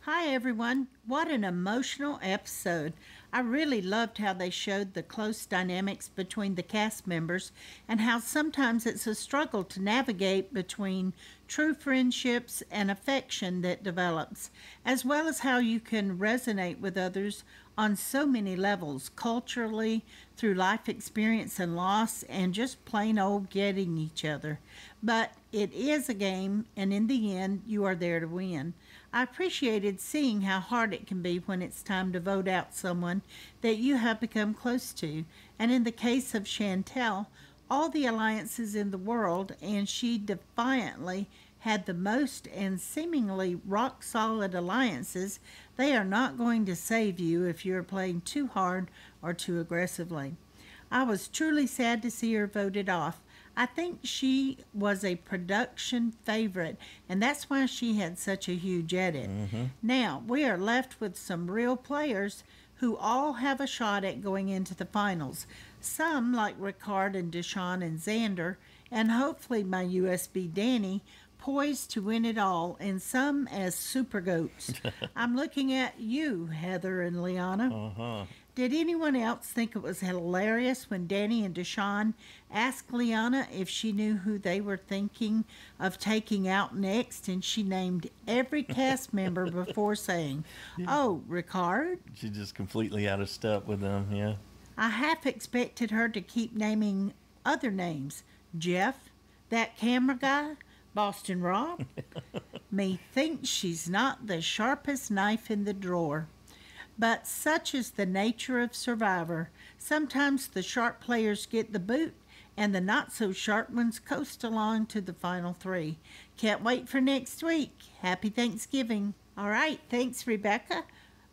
A: Hi, everyone. What an emotional episode. I really loved how they showed the close dynamics between the cast members and how sometimes it's a struggle to navigate between true friendships and affection that develops, as well as how you can resonate with others on so many levels, culturally, through life experience and loss, and just plain old getting each other. But it is a game, and in the end, you are there to win. I appreciated seeing how hard it can be when it's time to vote out someone that you have become close to. And in the case of Chantel, all the alliances in the world, and she defiantly had the most and seemingly rock-solid alliances, they are not going to save you if you're playing too hard or too aggressively. I was truly sad to see her voted off. I think she was a production favorite, and that's why she had such a huge edit. Now, we are left with some real players who all have a shot at going into the finals. Some, like Ricard and Deshawn and Xander, and hopefully my USB Danny, poised to win it all, and some as super goats. I'm looking at you, Heather and Liana. Did anyone else think it was hilarious when Danny and Deshawn asked Liana if she knew who they were thinking of taking out next, and she named every cast member before saying, "Oh, Ricard?"
B: She's just completely out of step with them, yeah.
A: I half expected her to keep naming other names. Jeff, that camera guy, Boston Rob. Methinks she's not the sharpest knife in the drawer. But such is the nature of Survivor. Sometimes the sharp players get the boot, and the not-so-sharp ones coast along to the final three. Can't wait for next week. Happy Thanksgiving. All right, thanks, Rebecca.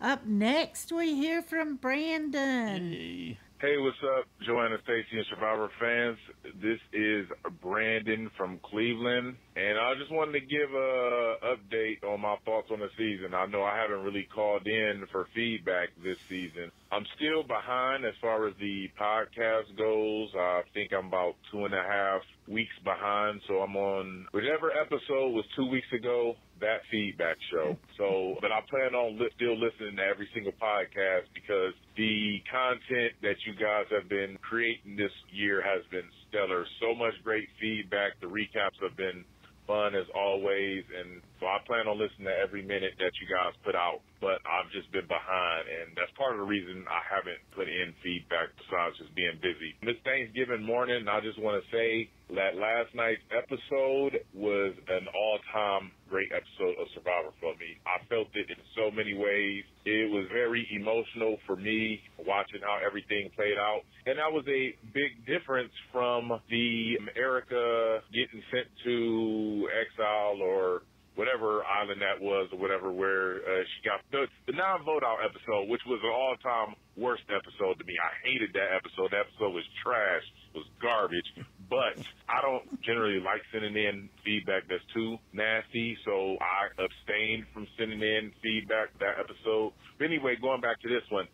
A: Up next, we hear from Brandon.
B: Hey.
K: Hey, what's up, Joanna, Stacey, and Survivor fans? This is Brandon from Cleveland, and I just wanted to give a update on my thoughts on the season. I know I haven't really called in for feedback this season. I'm still behind as far as the podcast goes. I think I'm about 2.5 weeks behind, so I'm on whichever episode was 2 weeks ago, that feedback show. So, but I plan on still listening to every single podcast because the content that you guys have been creating this year has been stellar. So much great feedback. The recaps have been fun as always, and so I plan on listening to every minute that you guys put out, but I've just been behind, and that's part of the reason I haven't put in feedback besides just being busy. This Thanksgiving morning, I just want to say that last night's episode was an all-time great episode of Survivor for me. I felt it in so many ways. It was very emotional for me watching how everything played out. And that was a big difference from the Erica getting sent to exile or whatever island that was or whatever, where she got the non-vote out episode, which was an all-time worst episode to me. I hated that episode. That episode was trash. It was garbage. But I don't generally like sending in feedback that's too nasty, so I abstained from sending in feedback that episode. But anyway, going back to this one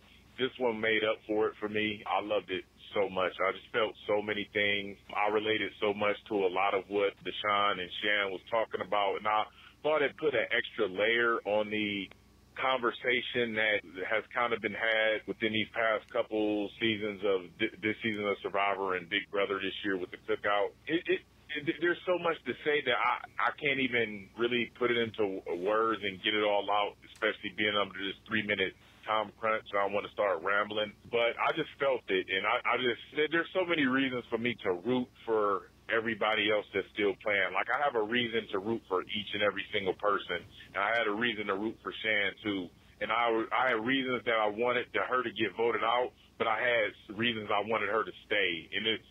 K: made up for it for me. I loved it so much. I just felt so many things. I related so much to a lot of what Deshawn and Shan was talking about, and I thought it put an extra layer on the conversation that has kind of been had within these past couple seasons of this season of Survivor and Big Brother this year with the cookout. There's so much to say that I can't even really put it into words and get it all out, especially being under this 3-minute time crunch. I don't want to start rambling, but I just felt it, and I just said there's so many reasons for me to root for everybody else that's still playing. Like, I have a reason to root for each and every single person, and I had a reason to root for Shan too. And I had reasons that I wanted her to get voted out, but I had reasons I wanted her to stay. And this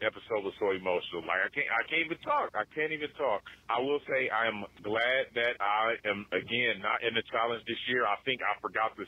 K: episode was so emotional. Like, I can't even talk. I can't even talk. I will say I am glad that I am, again, not in the challenge this year. I think I forgot to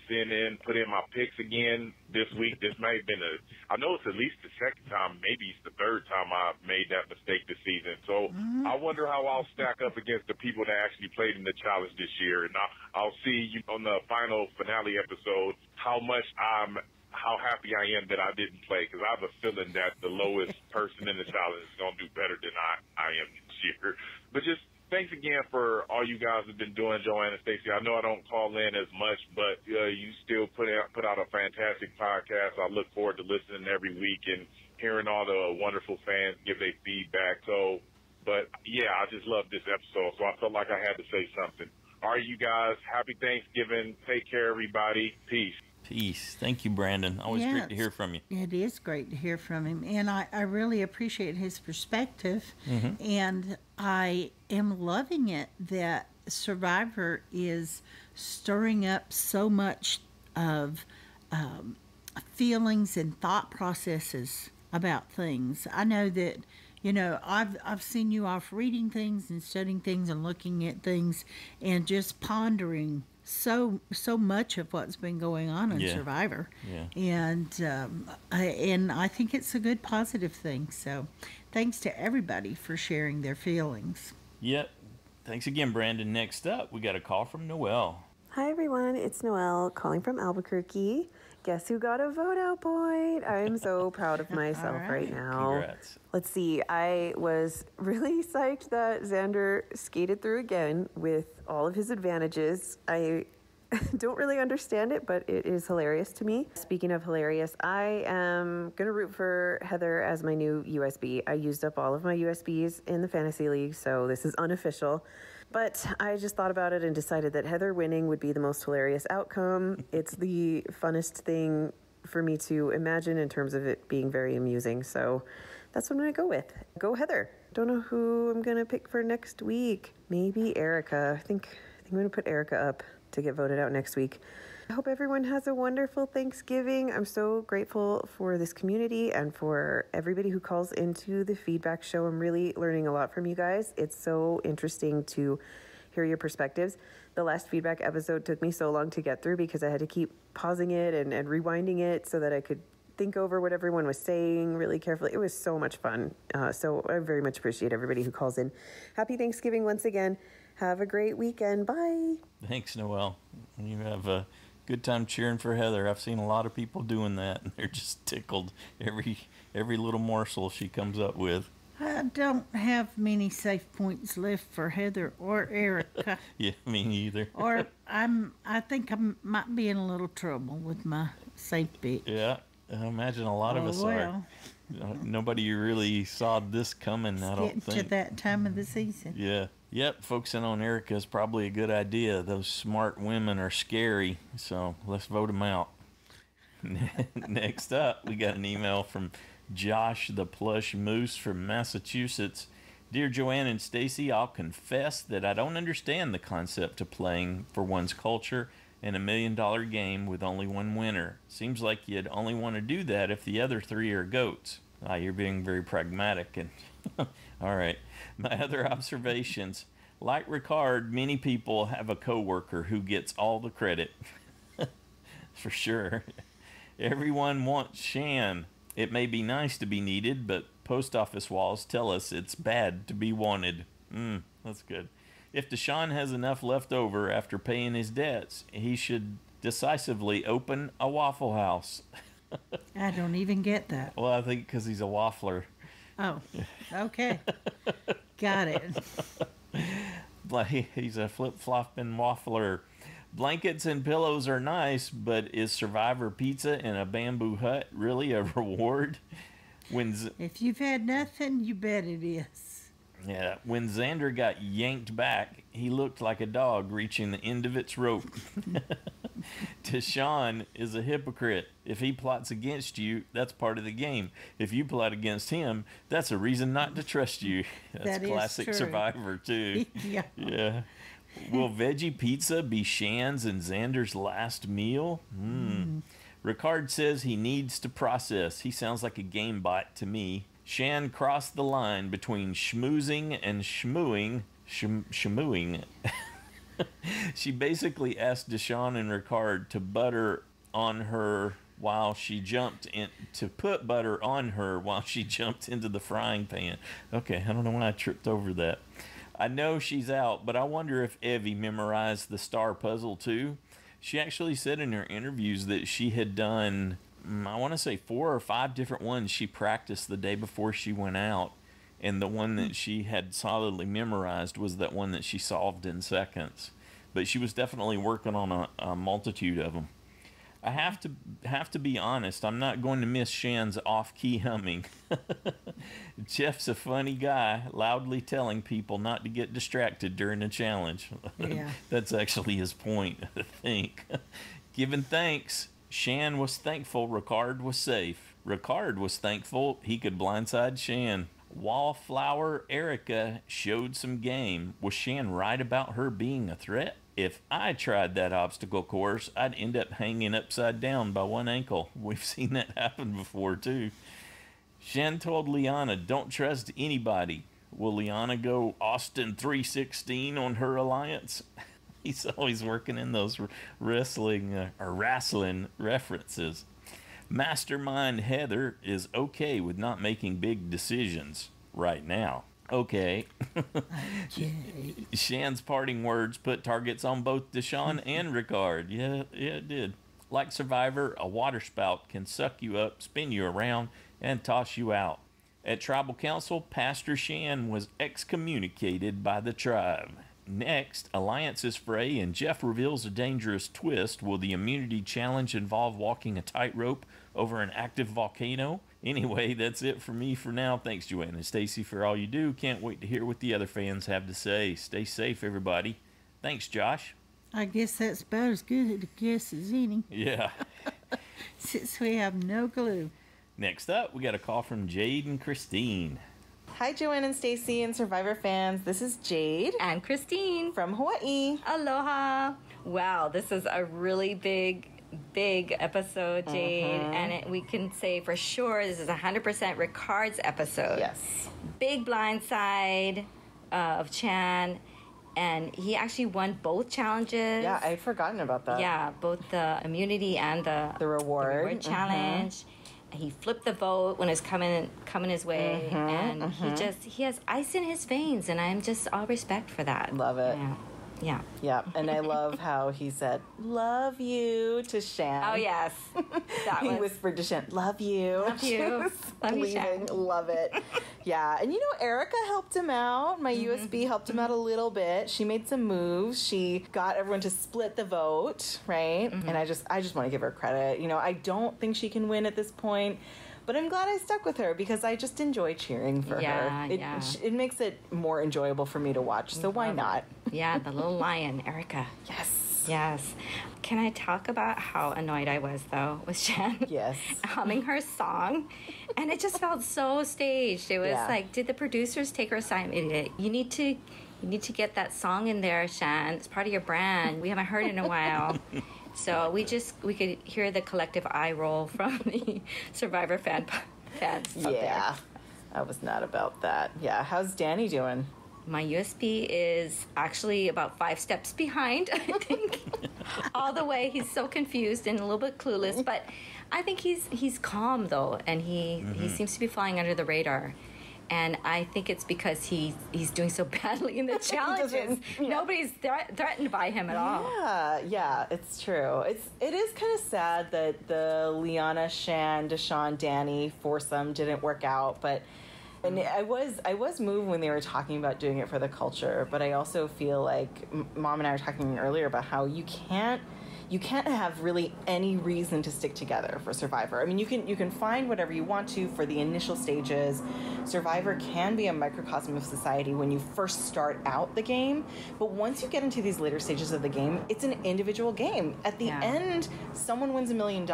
K: put in my picks again this week. This may have been I know it's at least the second time, maybe it's the third time I made that mistake this season. So I wonder how I'll stack up against the people that actually played in the challenge this year. And I'll see you on the final finale episode how happy I am that I didn't play, because I have a feeling that the lowest person in the challenge is going to do better than I am this year. But just thanks again for all you guys have been doing, Joanna and Stacey. I know I don't call in as much, but you still put out a fantastic podcast. I look forward to listening every week and hearing all the wonderful fans give their feedback. But yeah, I just love this episode, so I felt like I had to say something. All right, you guys, happy Thanksgiving. Take care, everybody. Peace.
B: Peace. Thank you, Brandon. Always great to hear from you.
A: It is great to hear from him, and I really appreciate his perspective, and I am loving it that Survivor is stirring up so much of feelings and thought processes about things. I know that, I've seen you off reading things and studying things and looking at things and just pondering so much of what's been going on in Survivor. And I think it's a good positive thing. So thanks to everybody for sharing their feelings.
B: Yep. Thanks again, Brandon. Next up, we got a call from Noelle.
L: Hi, everyone. It's Noelle calling from Albuquerque. Guess who got a vote out point? I'm so proud of myself right now.
B: Congrats.
L: Let's see. I was really psyched that Xander skated through again with all of his advantages. I don't really understand it, but it is hilarious to me. Speaking of hilarious, I am going to root for Heather as my new USB. I used up all of my USBs in the fantasy league, so this is unofficial. But I just thought about it and decided that Heather winning would be the most hilarious outcome. It's the funnest thing for me to imagine in terms of it being very amusing. So that's what I'm going to go with. Go Heather. Don't know who I'm going to pick for next week. Maybe Erica. I think I'm going to put Erica up to get voted out next week. I hope everyone has a wonderful Thanksgiving. I'm so grateful for this community and for everybody who calls into the feedback show. I'm really learning a lot from you guys. It's so interesting to hear your perspectives. The last feedback episode took me so long to get through because I had to keep pausing it and rewinding it so that I could think over what everyone was saying really carefully. It was so much fun. So I very much appreciate everybody who calls in. Happy Thanksgiving once again. Have a great weekend. Bye.
B: Thanks, Noelle. You have a good time cheering for Heather. I've seen a lot of people doing that, and they're just tickled every little morsel she comes up with.
A: I don't have many safe points left for Heather or Erica.
B: Yeah, me neither.
A: Or I think I might be in a little trouble with my safe bet.
B: Yeah, I imagine a lot of us are. Nobody really saw this coming, I don't think.
A: To that time of the season.
B: Yeah. Yep, focusing on Erica is probably a good idea. Those smart women are scary, so let's vote them out. Next up, we got an email from Josh the Plush Moose from Massachusetts. Dear Joanne and Stacy, I'll confess that I don't understand the concept of playing for one's culture in $1 million game with only one winner. Seems like you'd only want to do that if the other three are goats. You're being very pragmatic. And all right. My other observations. Like Ricard, many people have a coworker who gets all the credit. For sure. Everyone wants Shan. It may be nice to be needed, but post office walls tell us it's bad to be wanted. That's good. If Deshaun has enough left over after paying his debts, he should decisively open a Waffle House.
A: I don't even get that.
B: Well, I think because he's a waffler.
A: Oh, okay. Got it.
B: He's a flip-flopping waffler. Blankets and pillows are nice, but is Survivor pizza in a bamboo hut really a reward?
A: If you've had nothing, you bet it is.
B: Yeah, when Xander got yanked back, he looked like a dog reaching the end of its rope. Deshaun is a hypocrite. If he plots against you, that's part of the game. If you plot against him, that's a reason not to trust you. That's classic Survivor, too. Yeah. Will veggie pizza be Shan's and Xander's last meal? Ricard says he needs to process. He sounds like a game bot to me. Shan crossed the line between schmoozing and schmooing. She basically asked Deshaun and Ricard to put butter on her while she jumped into the frying pan. Okay, I don't know why I tripped over that. I know she's out, but I wonder if Evie memorized the star puzzle too. She actually said in her interviews that she had done, I want to say 4 or 5 different ones she practiced the day before she went out. And the one that she had solidly memorized was that one that she solved in seconds. But she was definitely working on a multitude of them. I have to be honest, I'm not going to miss Shan's off-key humming. Jeff's a funny guy, loudly telling people not to get distracted during a challenge.
A: Yeah.
B: That's actually his point, I think. Giving thanks, Shan was thankful Ricard was safe. Ricard was thankful he could blindside Shan. Wallflower Erica showed some game. Was Shan right about her being a threat? If I tried that obstacle course, I'd end up hanging upside down by one ankle. We've seen that happen before, too. Shan told Liana, don't trust anybody. Will Liana go Austin 316 on her alliance? He's always working in those wrestling references. Mastermind Heather is okay with not making big decisions right now. Okay. Shan's parting words put targets on both Deshawn and Ricard. Yeah, it did. Like Survivor, a waterspout can suck you up, spin you around, and toss you out. At Tribal Council, Pastor Shan was excommunicated by the tribe. Next, alliances fray and Jeff reveals a dangerous twist. Will the immunity challenge involve walking a tightrope over an active volcano? Anyway, that's it for me for now. Thanks, Joanne and Stacy, for all you do. Can't wait to hear what the other fans have to say. Stay safe, everybody. Thanks, Josh.
A: I guess that's about as good a guess as any.
B: Yeah.
A: Since we have no clue.
B: Next up, we got a call from Jade-n-Christine.
M: Hi, Joanne and Stacy and Survivor fans. This is Jade.
N: And Christine.
M: From Hawaii.
N: Aloha. Wow, this is a really big episode, Jade. And we can say for sure this is 100% Ricard's episode.
M: Yes.
N: Big blindside of Chan. And he actually won both challenges.
M: Yeah, I'd forgotten about that.
N: Yeah, both the immunity and the reward challenge. He flipped the vote when it was coming his way, and he has ice in his veins, and I'm just all respect for that.
M: Love it.
N: Yeah.
M: Yeah, and I love how he said, "Love you" to Shan.
N: Oh, yes.
M: He whispered to Shan, "Love you."
N: Love you. Love you, Shan.
M: Love it. Yeah, and Erica helped him out. My USB helped him out a little bit. She made some moves. She got everyone to split the vote, right? And I just want to give her credit. I don't think she can win at this point. But I'm glad I stuck with her because I just enjoy cheering for her. It makes it more enjoyable for me to watch, so why not?
N: Yeah, the little lion, Erica. Yes. Can I talk about how annoyed I was, though, with Shan?
M: Yes.
N: Humming her song. And it just felt so staged. It was like, did the producers take her assignment? You need to get that song in there, Shan. It's part of your brand. We haven't heard it in a while. So we could hear the collective eye roll from the Survivor fans out there.
M: I was not about that. Yeah, how's Danny doing?
N: My USB is actually about 5 steps behind, I think. All the way, he's so confused and a little bit clueless, but I think he's calm though, and he seems to be flying under the radar. And I think it's because he's doing so badly in the challenges. Nobody's threatened by him at all.
M: Yeah, it's true. It is kind of sad that the Liana, Shan, Deshawn, Danny foursome didn't work out, but and I was moved when they were talking about doing it for the culture, but I also feel like Mom and I were talking earlier about how you can't have really any reason to stick together for Survivor. I mean, you can find whatever you want to for the initial stages. Survivor can be a microcosm of society when you first start out the game, but once you get into these later stages of the game, it's an individual game. At the end, someone wins $1 million.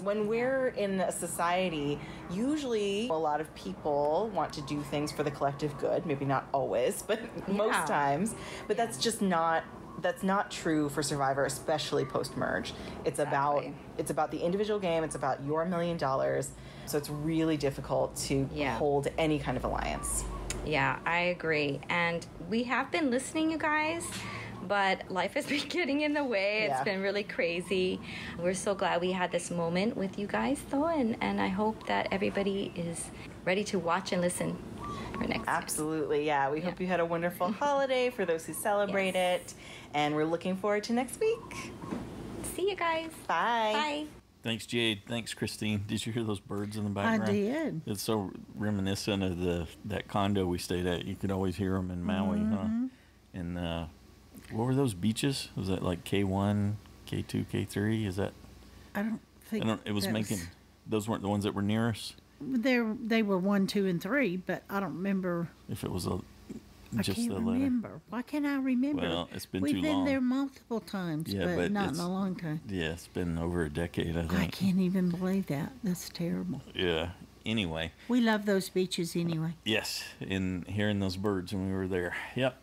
M: When we're in a society, usually a lot of people want to do things for the collective good. Maybe not always, but most times. But that's just not. That's not true for Survivor, especially post-merge. It's about the individual game. It's about your $1 million. So it's really difficult to hold any kind of alliance.
N: Yeah, I agree. And we have been listening, you guys, but life has been getting in the way. It's been really crazy. We're so glad we had this moment with you guys, though, and I hope that everybody is ready to watch and listen.
M: Absolutely, yeah. We hope you had a wonderful holiday for those who celebrate it, and we're looking forward to next week.
N: See you guys.
M: Bye.
N: Bye.
B: Thanks, Jade. Thanks, Christine. Did you hear those birds in the background?
A: I did.
B: It's so reminiscent of that condo we stayed at. You could always hear them in Maui, huh? And what were those beaches? Was that like K1, K2, K3? Is that?
A: I don't think.
B: It was making. Those weren't the ones that were near us.
A: They were 1, 2, and 3, but I don't remember
B: if it was
A: I can't remember. Why can't I remember?
B: Well, it's been
A: We've
B: too
A: been
B: long.
A: there multiple times, but not in a long time.
B: Yeah, it's been over a decade, I think.
A: I can't even believe that. That's terrible.
B: Yeah. Anyway.
A: We love those beaches anyway.
B: Yes, and hearing those birds when we were there. Yep.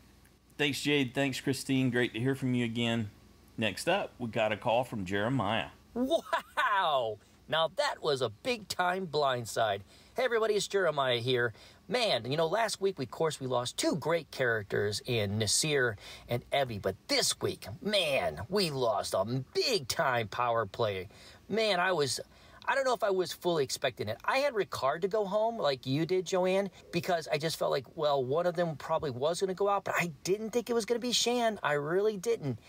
B: Thanks, Jade. Thanks, Christine. Great to hear from you again. Next up, we got a call from Jeremiah.
O: Wow! Now that was a big-time blindside. Hey everybody, it's Jeremiah here. Man, last week, of course, we lost two great characters in Nasir and Evie. But this week, man, we lost a big-time power play. Man, I don't know if I was fully expecting it. I had Ricard to go home like you did, Joanne, because I just felt like, well, one of them probably was going to go out, but I didn't think it was going to be Shan. I really didn't.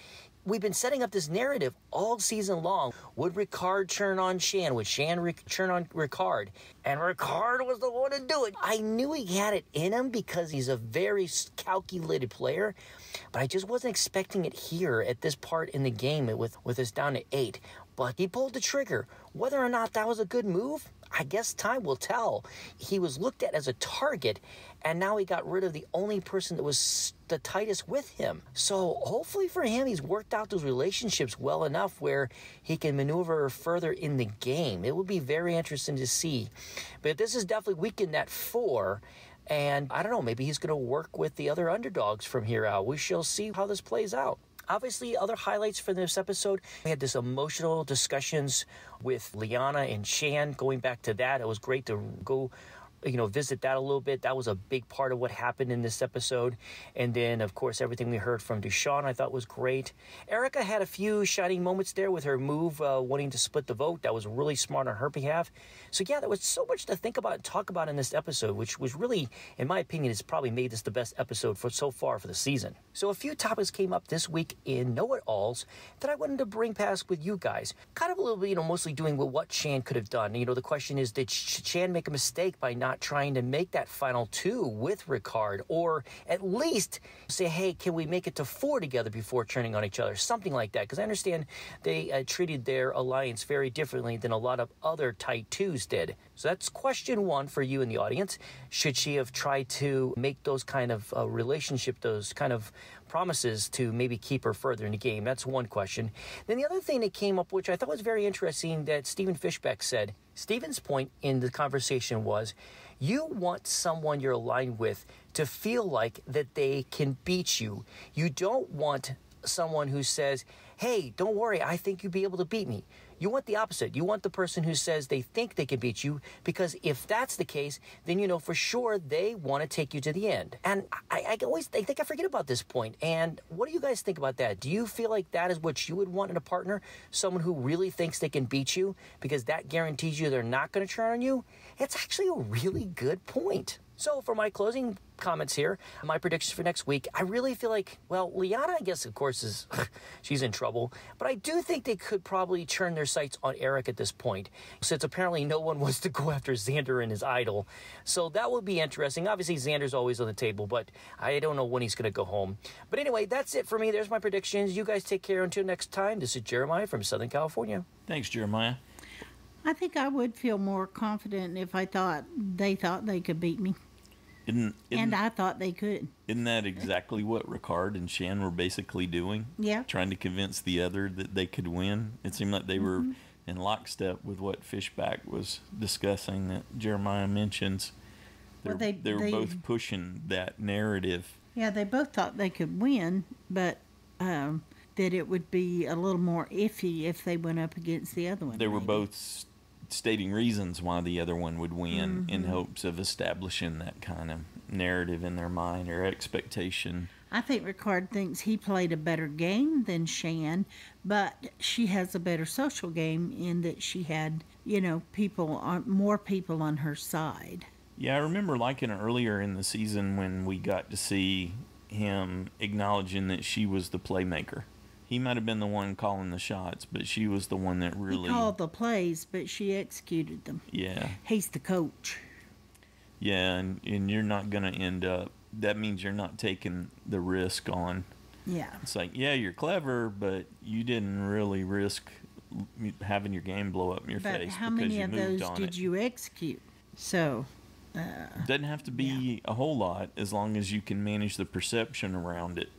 O: We've been setting up this narrative all season long. Would Ricard turn on Shan? Would Shan turn on Ricard? And Ricard was the one to do it. I knew he had it in him because he's a very calculated player, but I just wasn't expecting it here at this part in the game with us down to 8. But he pulled the trigger. Whether or not that was a good move, I guess time will tell. He was looked at as a target, and now he got rid of the only person that was the tightest with him. So hopefully for him, he's worked out those relationships well enough where he can maneuver further in the game. It would be very interesting to see. But this is definitely weekend at 4. And I don't know, maybe he's going to work with the other underdogs from here out. We shall see how this plays out. Obviously, other highlights for this episode, we had this emotional discussions with Liana and Shan. Going back to that, it was great to go visit that a little bit. That was a big part of what happened in this episode. And then, of course, everything we heard from Deshawn I thought was great. Erica had a few shining moments there with her move wanting to split the vote. That was really smart on her behalf. So, yeah, there was so much to think about and talk about in this episode, which was really, in my opinion, has probably made this the best episode so far for the season. So a few topics came up this week in Know-It-Alls that I wanted to bring past with you guys. Kind of a little bit, mostly doing with what Shan could have done. The question is, did Shan make a mistake by not trying to make that final 2 with Ricard, or at least say, hey, can we make it to 4 together before turning on each other? Something like that, because I understand they treated their alliance very differently than a lot of other tight 2s did. So that's question 1 for you in the audience. Should she have tried to make those kind of relationship, those kind of promises to maybe keep her further in the game? That's one question. Then the other thing that came up, which I thought was very interesting, that Stephen Fishbeck said. Stephen's point in the conversation was, you want someone you're aligned with to feel like that they can beat you. You don't want someone who says, hey, don't worry, I think you'll be able to beat me. You want the opposite. You want the person who says they think they can beat you, because if that's the case, then for sure they want to take you to the end. And I think I forget about this point. And what do you guys think about that? Do you feel like that is what you would want in a partner? Someone who really thinks they can beat you because that guarantees you they're not going to turn on you? It's actually a really good point. So for my closing comments here, my predictions for next week, I really feel like, well, Liana, I guess, of course, she's in trouble. But I do think they could probably turn their sights on Eric at this point, since apparently no one wants to go after Xander and his idol. So that will be interesting. Obviously, Xander's always on the table, but I don't know when he's going to go home. But anyway, that's it for me. There's my predictions. You guys take care until next time. This is Jeremiah from Southern California.
B: Thanks, Jeremiah.
A: I think I would feel more confident if I thought they could beat me. And I thought they could.
B: Isn't that exactly what Ricard and Shan were basically doing?
A: Yeah.
B: Trying to convince the other that they could win. It seemed like they were in lockstep with what Fishback was discussing that Jeremiah mentions. They were both pushing that narrative.
A: Yeah, they both thought they could win, but that it would be a little more iffy if they went up against the other one.
B: They were both stating reasons why the other one would win in hopes of establishing that kind of narrative in their mind or expectation.
A: I think Ricard thinks he played a better game than Shan, but she has a better social game in that she had, more people on her side.
B: Yeah, I remember liking it earlier in the season when we got to see him acknowledging that she was the playmaker. He might have been the one calling the shots, but she was the one that really...
A: He called the plays, but she executed them.
B: Yeah.
A: He's the coach.
B: Yeah, and you're not going to end up... That means you're not taking the risk on...
A: Yeah.
B: It's like, yeah, you're clever, but you didn't really risk having your game blow up in your face.
A: But how many of those did you execute? So...
B: Doesn't have to be a whole lot as long as you can manage the perception around it.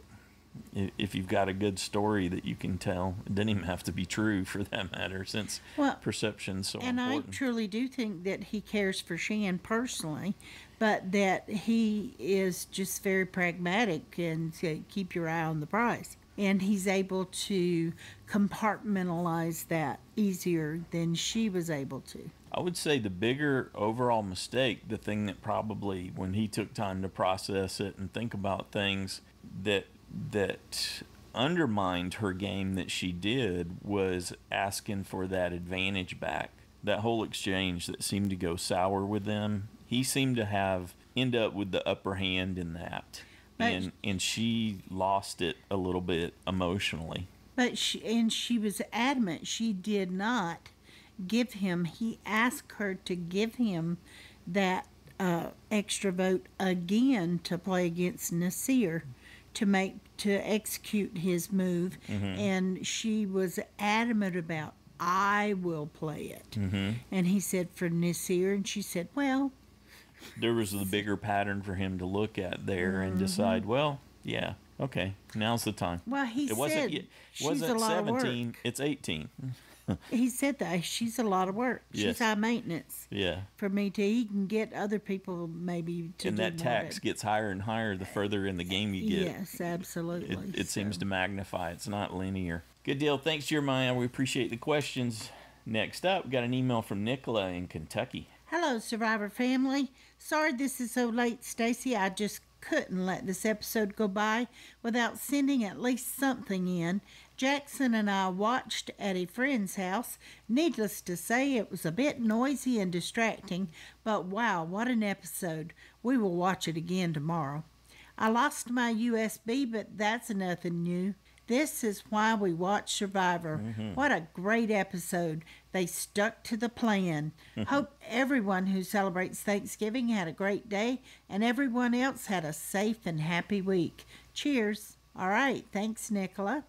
B: If you've got a good story that you can tell, it doesn't even have to be true for that matter, since perception's so important.
A: And I truly do think that he cares for Shan personally, but that he is just very pragmatic and say, keep your eye on the prize. and he's able to compartmentalize that easier than she was able to.
B: I would say the bigger overall mistake, the thing that probably, when he took time to process it and think about things, that undermined her game that she did, was asking for that advantage back. That whole exchange that seemed to go sour with them, he seemed to end up with the upper hand in that. And she lost it a little bit emotionally.
A: But she was adamant she did not give him. He asked her to give him that extra vote again to play against Nasir to execute his move, and she was adamant about, I will play it. And he said for Nasir, and she said, well,
B: there was the bigger pattern for him to look at there and decide, well, yeah, okay, now's the time.
A: Well, it wasn't
B: 17, it's 18.
A: He said that she's a lot of work. She's
B: Yes.
A: high maintenance.
B: Yeah.
A: For me to even get other people maybe to
B: And
A: do
B: that
A: more
B: tax
A: of it.
B: gets higher and higher the further in the game you get.
A: Yes, absolutely.
B: It seems to magnify. It's not linear. Good deal. Thanks, Jeremiah. We appreciate the questions. Next up, we got an email from Nicola in Kentucky.
A: Hello, Survivor family. Sorry this is so late, Stacy. I just couldn't let this episode go by without sending at least something in. Jackson and I watched at a friend's house. Needless to say, it was a bit noisy and distracting, but wow, what an episode. We will watch it again tomorrow. I lost my USB, but that's nothing new. This is why we watch Survivor. What a great episode. They stuck to the plan. Hope everyone who celebrates Thanksgiving had a great day and everyone else had a safe and happy week. Cheers. All right. Thanks, Nicola.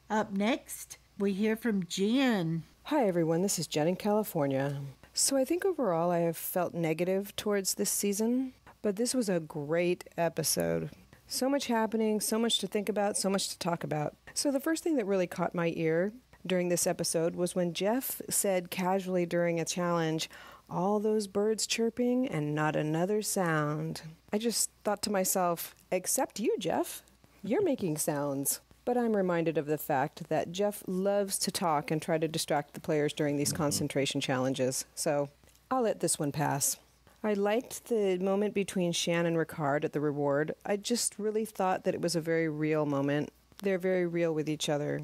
A: Up next, we hear from Jen.
P: Hi, everyone. This is Jen in California. So I think overall I have felt negative towards this season, but this was a great episode. So much happening, so much to think about, so much to talk about. So the first thing that really caught my ear during this episode was when Jeff said casually during a challenge, all those birds chirping and not another sound. I just thought to myself, except you, Jeff. You're making sounds. But I'm reminded of the fact that Jeff loves to talk and try to distract the players during these concentration challenges. So I'll let this one pass. I liked the moment between Shan and Ricard at the reward. I just really thought that it was a very real moment. They're very real with each other.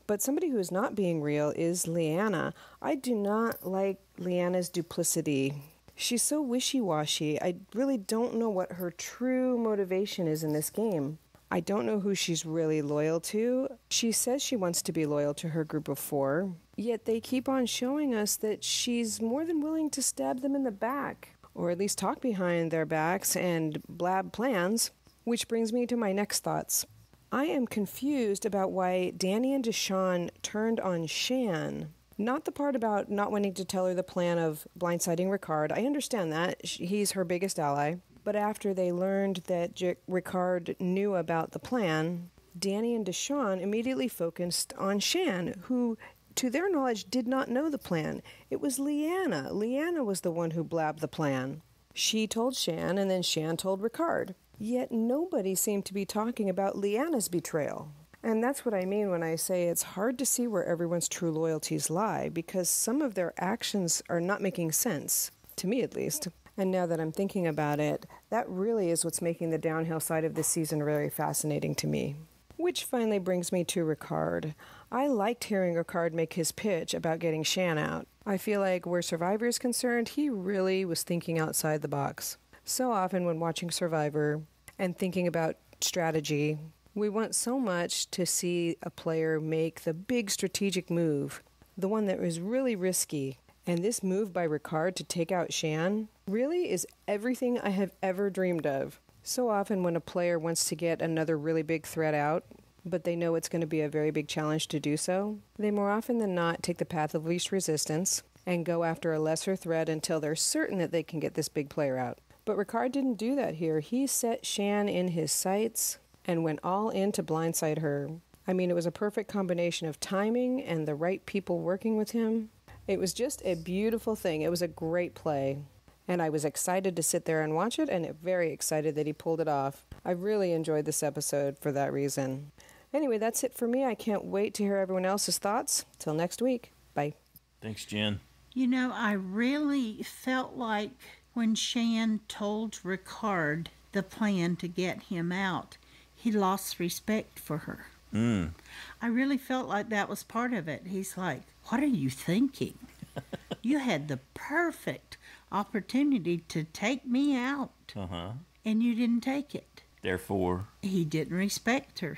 P: But somebody who is not being real is Leanna. I do not like Leanna's duplicity. She's so wishy-washy. I really don't know what her true motivation is in this game. I don't know who she's really loyal to. She says she wants to be loyal to her group of 4, yet they keep on showing us that she's more than willing to stab them in the back, or at least talk behind their backs and blab plans, which brings me to my next thoughts. I am confused about why Danny and Deshawn turned on Shan. Not the part about not wanting to tell her the plan of blindsiding Ricard. I understand that. He's her biggest ally. But after they learned that Ricard knew about the plan, Danny and Deshawn immediately focused on Shan, who, to their knowledge, did not know the plan. It was Leanna. Leanna was the one who blabbed the plan. She told Shan, and then Shan told Ricard. Yet nobody seemed to be talking about Leanna's betrayal. And that's what I mean when I say it's hard to see where everyone's true loyalties lie, because some of their actions are not making sense, to me at least. And now that I'm thinking about it, that really is what's making the downhill side of this season very fascinating to me. Which finally brings me to Ricard. I liked hearing Ricard make his pitch about getting Shan out. I feel like where Survivor is concerned, he really was thinking outside the box. So often when watching Survivor and thinking about strategy, we want so much to see a player make the big strategic move, the one that was really risky. And this move by Ricard to take out Shan really is everything I have ever dreamed of. So often when a player wants to get another really big threat out, but they know it's going to be a very big challenge to do so, they more often than not take the path of least resistance and go after a lesser threat until they're certain that they can get this big player out. But Ricard didn't do that here. He set Shan in his sights and went all in to blindside her. I mean, it was a perfect combination of timing and the right people working with him. It was just a beautiful thing. It was a great play. And I was excited to sit there and watch it, and very excited that he pulled it off. I really enjoyed this episode for that reason. Anyway, that's it for me. I can't wait to hear everyone else's thoughts. Till next week. Bye.
B: Thanks, Jen.
A: You know, I really felt like when Shan told Ricard the plan to get him out, he lost respect for her. I really felt like that was part of it. He's like, what are you thinking? You had the perfect opportunity to take me out, and you didn't take it.
B: Therefore,
A: he didn't respect her.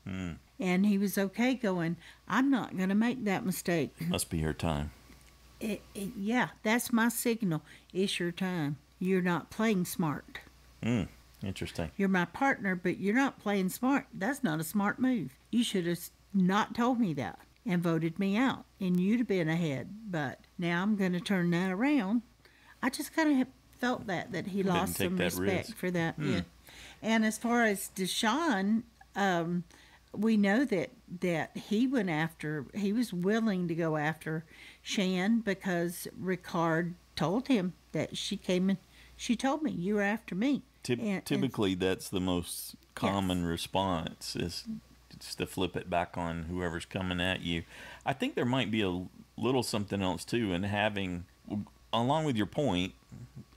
A: And he was okay going, I'm not going to make that mistake.
B: Must be her time.
A: Yeah, that's my signal. It's your time. You're not playing smart.
B: Interesting.
A: You're my partner, but you're not playing smart. That's not a smart move. You should have not told me that and voted me out, and you'd have been ahead. But now I'm going to turn that around. I just kind of felt that he lost some respect for that. Yeah. And as far as Deshawn, we know that he was willing to go after Shan because Ricard told him that she came and she told me, you were after me.
B: Typically, that's the most common response, is just to flip it back on whoever's coming at you. I think there might be a little something else, too, in having, along with your point,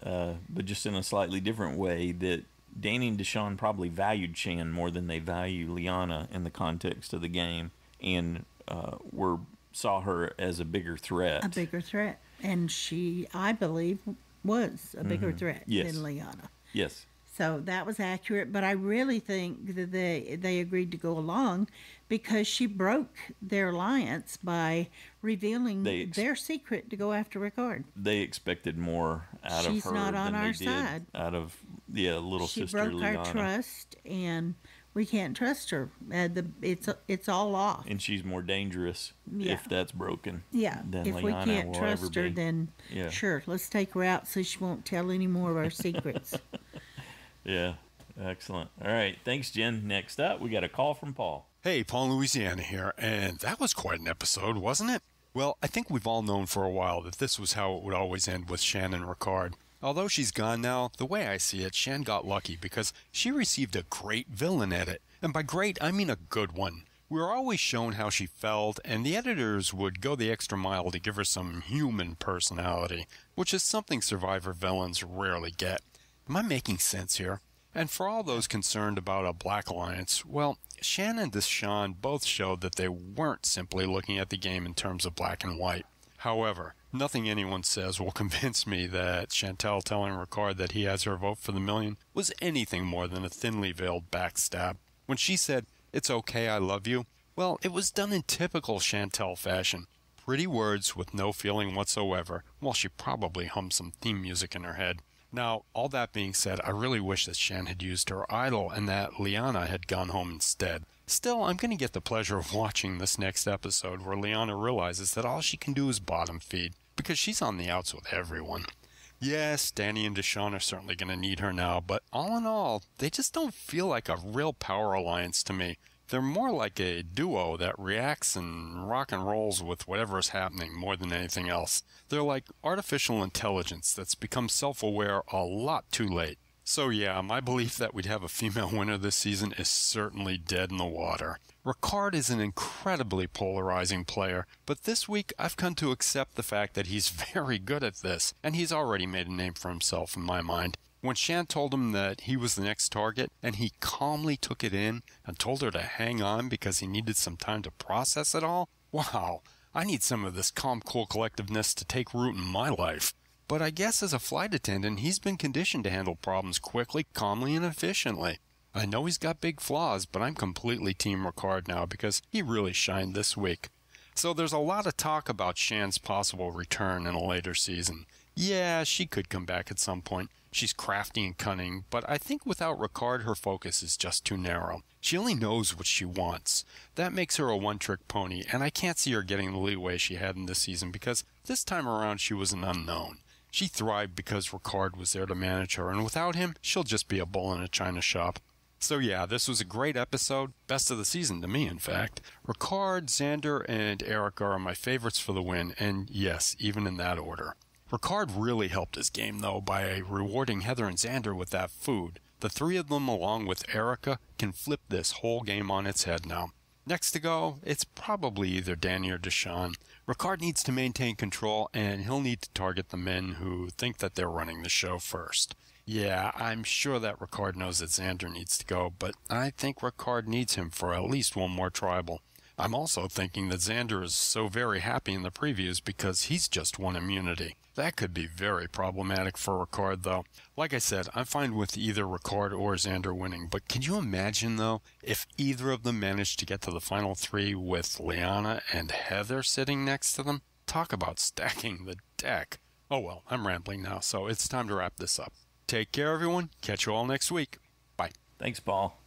B: but just in a slightly different way, that Danny and Deshawn probably valued Shan more than they value Liana in the context of the game, and saw her as a bigger threat.
A: A bigger threat. And she, I believe, was a bigger threat than Liana.
B: Yes.
A: So that was accurate, but I really think that they agreed to go along because she broke their alliance by revealing their secret to go after Ricard.
B: They expected more out of her.
A: She's not on our side.
B: Out of little sister Liana.
A: She broke our trust, and we can't trust her. It's all off.
B: And she's more dangerous if that's broken.
A: Yeah,
B: than
A: if
B: Liana
A: we can't trust her, then
B: sure,
A: let's take her out so she won't tell any more of our secrets.
B: Yeah, excellent. All right, thanks, Jen. Next up, we got a call from Paul.
Q: Hey, Paul, Louisiana here, and that was quite an episode, wasn't it? Well, I think we've all known for a while that this was how it would always end with Shan and Ricard. Although she's gone now, the way I see it, Shan got lucky because she received a great villain edit. And by great, I mean a good one. We were always shown how she felt, and the editors would go the extra mile to give her some human personality, which is something Survivor villains rarely get. Am I making sense here? And for all those concerned about a Black Alliance, well, Shan and Deshawn both showed that they weren't simply looking at the game in terms of black and white. However, nothing anyone says will convince me that Chantel telling Ricard that he has her vote for the million was anything more than a thinly veiled backstab. When she said, "It's okay, I love you," well, it was done in typical Chantel fashion. Pretty words with no feeling whatsoever, while she probably hummed some theme music in her head. Now, all that being said, I really wish that Shan had used her idol and that Liana had gone home instead. Still, I'm going to get the pleasure of watching this next episode where Liana realizes that all she can do is bottom feed, because she's on the outs with everyone. Yes, Danny and Deshawn are certainly going to need her now, but all in all, they just don't feel like a real power alliance to me. They're more like a duo that reacts and rock and rolls with whatever is happening more than anything else. They're like artificial intelligence that's become self-aware a lot too late. So yeah, my belief that we'd have a female winner this season is certainly dead in the water. Ricard is an incredibly polarizing player, but this week I've come to accept the fact that he's very good at this, and he's already made a name for himself in my mind. When Shan told him that he was the next target, and he calmly took it in and told her to hang on because he needed some time to process it all, wow, I need some of this calm, cool collectiveness to take root in my life. But I guess as a flight attendant, he's been conditioned to handle problems quickly, calmly, and efficiently. I know he's got big flaws, but I'm completely Team Ricard now because he really shined this week. So there's a lot of talk about Shan's possible return in a later season. Yeah, she could come back at some point. She's crafty and cunning, but I think without Ricard, her focus is just too narrow. She only knows what she wants. That makes her a one-trick pony, and I can't see her getting the leeway she had in this season because this time around she was an unknown. She thrived because Ricard was there to manage her, and without him, she'll just be a bull in a china shop. So yeah, this was a great episode. Best of the season to me, in fact. Ricard, Xander, and Erica are my favorites for the win, and yes, even in that order. Ricard really helped his game, though, by rewarding Heather and Xander with that food. The three of them, along with Erica, can flip this whole game on its head now. Next to go, it's probably either Danny or Deshawn. Ricard needs to maintain control, and he'll need to target the men who think that they're running the show first. Yeah, I'm sure that Ricard knows that Xander needs to go, but I think Ricard needs him for at least one more tribal. I'm also thinking that Xander is so very happy in the previews because he's just won immunity. That could be very problematic for Ricard, though. Like I said, I'm fine with either Ricard or Xander winning, but can you imagine, though, if either of them managed to get to the final three with Liana and Heather sitting next to them? Talk about stacking the deck. Oh well, I'm rambling now, so it's time to wrap this up. Take care, everyone. Catch you all next week. Bye.
B: Thanks, Paul.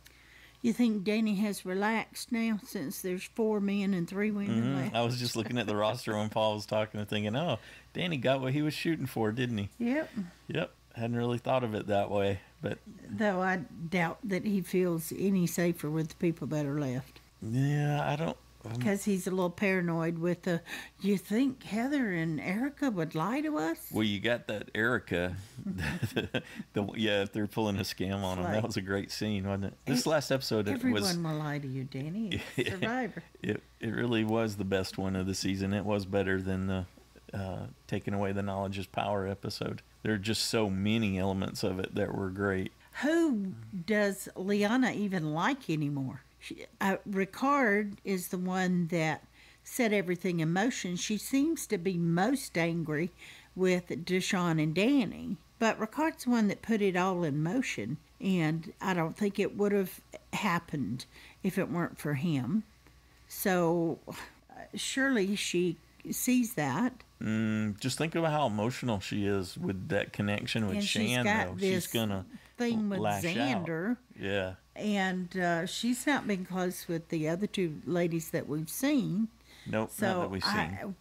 A: You think Danny has relaxed now since there's 4 men and 3 women left?
B: I was just looking at the roster when Paul was talking and thinking, oh, Danny got what he was shooting for, didn't he?
A: Yep.
B: Yep. Hadn't really thought of it that way. But
A: though I doubt that he feels any safer with the people that are left.
B: Yeah, I don't.
A: Because he's a little paranoid with the, you think Heather and Erica would lie to us?
B: Well, you got that Erica. Yeah, if they're pulling a scam on him. That was a great scene, wasn't it? This last episode
A: everyone will lie to you, Danny. It's Survivor.
B: It really was the best one of the season. It was better than the Taking Away the Knowledge is Power episode. There are just so many elements of it that were great.
A: Who does Liana even like anymore? Ricard is the one that set everything in motion. She seems to be most angry with Deshawn and Danny. But Ricard's the one that put it all in motion. And I don't think it would have happened if it weren't for him. So surely she sees that.
B: Just think about how emotional she is with that connection with Shan, though. She's gonna
A: thing with
B: lash
A: Xander.
B: Out. Yeah.
A: And she's not been close with the other 2 ladies that we've seen.
B: Nope,
A: so
B: not that we've seen.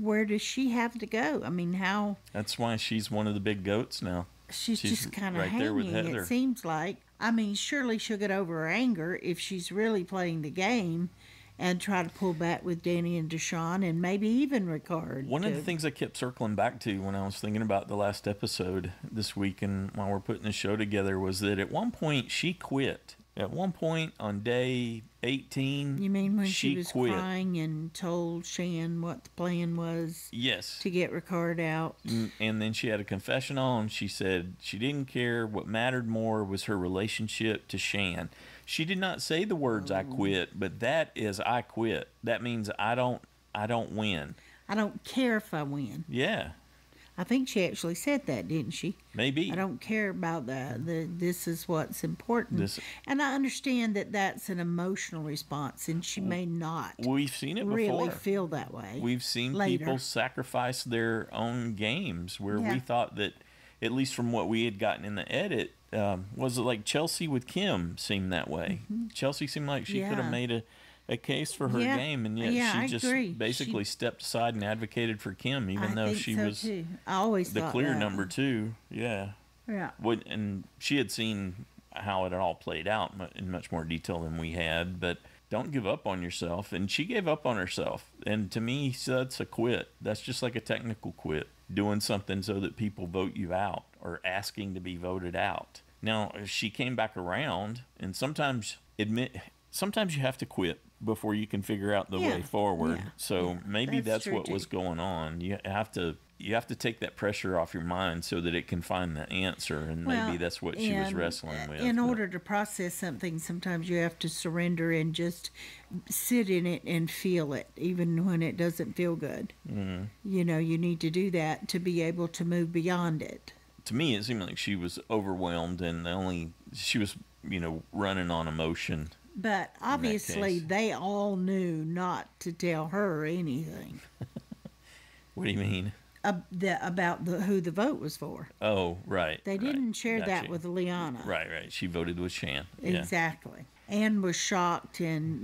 A: Where does she have to go? I mean, how?
B: That's why she's one of the big goats now.
A: She's just kind of
B: right
A: hanging,
B: there with Heather.
A: It seems like. I mean, surely she'll get over her anger if she's really playing the game and try to pull back with Danny and Deshawn and maybe even Ricard.
B: One of the things I kept circling back to when I was thinking about the last episode this week and while we're putting the show together was that at one point she quit. At one point on day 18,
A: you mean when she was
B: quit.
A: Crying and told Shan what the plan was?
B: Yes.
A: To get Ricard out.
B: And then she had a confessional and she said she didn't care. What mattered more was her relationship to Shan. She did not say the words "I quit," but that is "I quit." That means I don't win.
A: I don't care if I win.
B: Yeah.
A: I think she actually said that, didn't she?
B: Maybe.
A: I don't care about this is what's important. And I understand that that's an emotional response, and she may not.
B: We've seen it
A: really
B: before.
A: Feel that way.
B: We've seen people sacrifice their own games where we thought that, at least from what we had gotten in the edit, was it like Chelsea with Kim seemed that way. Chelsea seemed like she could have made a case for her game, and yet she just basically stepped aside and advocated for Kim, even though she was
A: I always
B: the clear number 2. Yeah.
A: Yeah.
B: And she had seen how it all played out in much more detail than we had, but don't give up on yourself. And she gave up on herself. And to me, that's a quit. That's just like a technical quit. Doing something so that people vote you out or asking to be voted out. Now, she came back around, and sometimes you have to quit before you can figure out the way forward. So maybe that's what was going on. You have to take that pressure off your mind so that it can find the answer, and maybe that's what she was wrestling with.
A: In order to process something, sometimes you have to surrender and just sit in it and feel it, even when it doesn't feel good.
B: Mm-hmm.
A: You know, you need to do that to be able to move beyond it.
B: To me, it seemed like she was overwhelmed, and she was, running on emotion.
A: But obviously, they all knew not to tell her anything.
B: What do you mean?
A: About who the vote was for.
B: Oh, right.
A: They didn't share that with Liana.
B: Right. She voted with Shan.
A: Exactly. Anne was shocked, and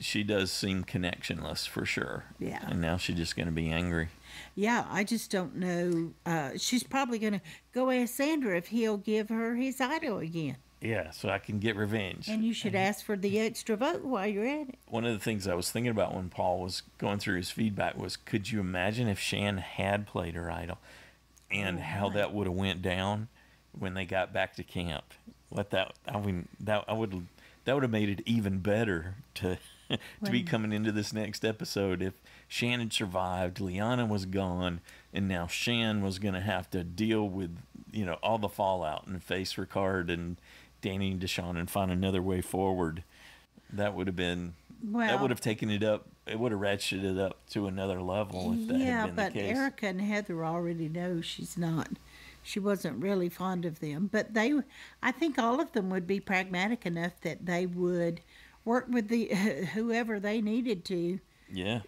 B: she does seem connectionless for sure.
A: Yeah.
B: And now she's just going to be angry.
A: Yeah, I just don't know. She's probably going to go ask Sandra if he'll give her his idol again.
B: Yeah, so I can get revenge.
A: And you should ask for the extra vote while you're at it.
B: One of the things I was thinking about when Paul was going through his feedback was, could you imagine if Shan had played her idol and how that would have went down? when they got back to camp. That would have made it even better to be coming into this next episode if Shan had survived, Liana was gone, and now Shan was going to have to deal with, all the fallout and face Ricard and Danny and Deshawn and find another way forward. That would have been, that would have taken it up. It would have ratcheted it up to another level if that had been the case.
A: Yeah, but Erica and Heather already know she wasn't really fond of them. But I think all of them would be pragmatic enough that they would work with whoever they needed to.
B: Yeah.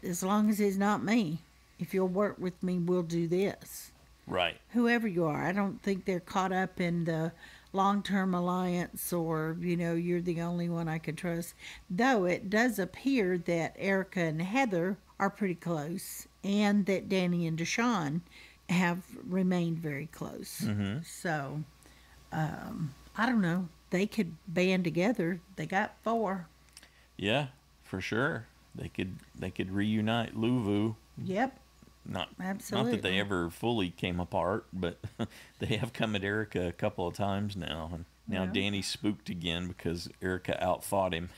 A: As long as it's not me. If you'll work with me, we'll do this.
B: Right.
A: Whoever you are. I don't think they're caught up in the long-term alliance or, you're the only one I can trust. Though it does appear that Erica and Heather are pretty close and that Danny and Deshawn have remained very close.
B: Mm-hmm.
A: So, I don't know. They could band together. They got 4.
B: Yeah, for sure. They could reunite Luvu.
A: Yep.
B: Not
A: Absolutely.
B: that they ever fully came apart, but they have come at Erica a couple of times now. And now Danny's spooked again because Erica outfought him.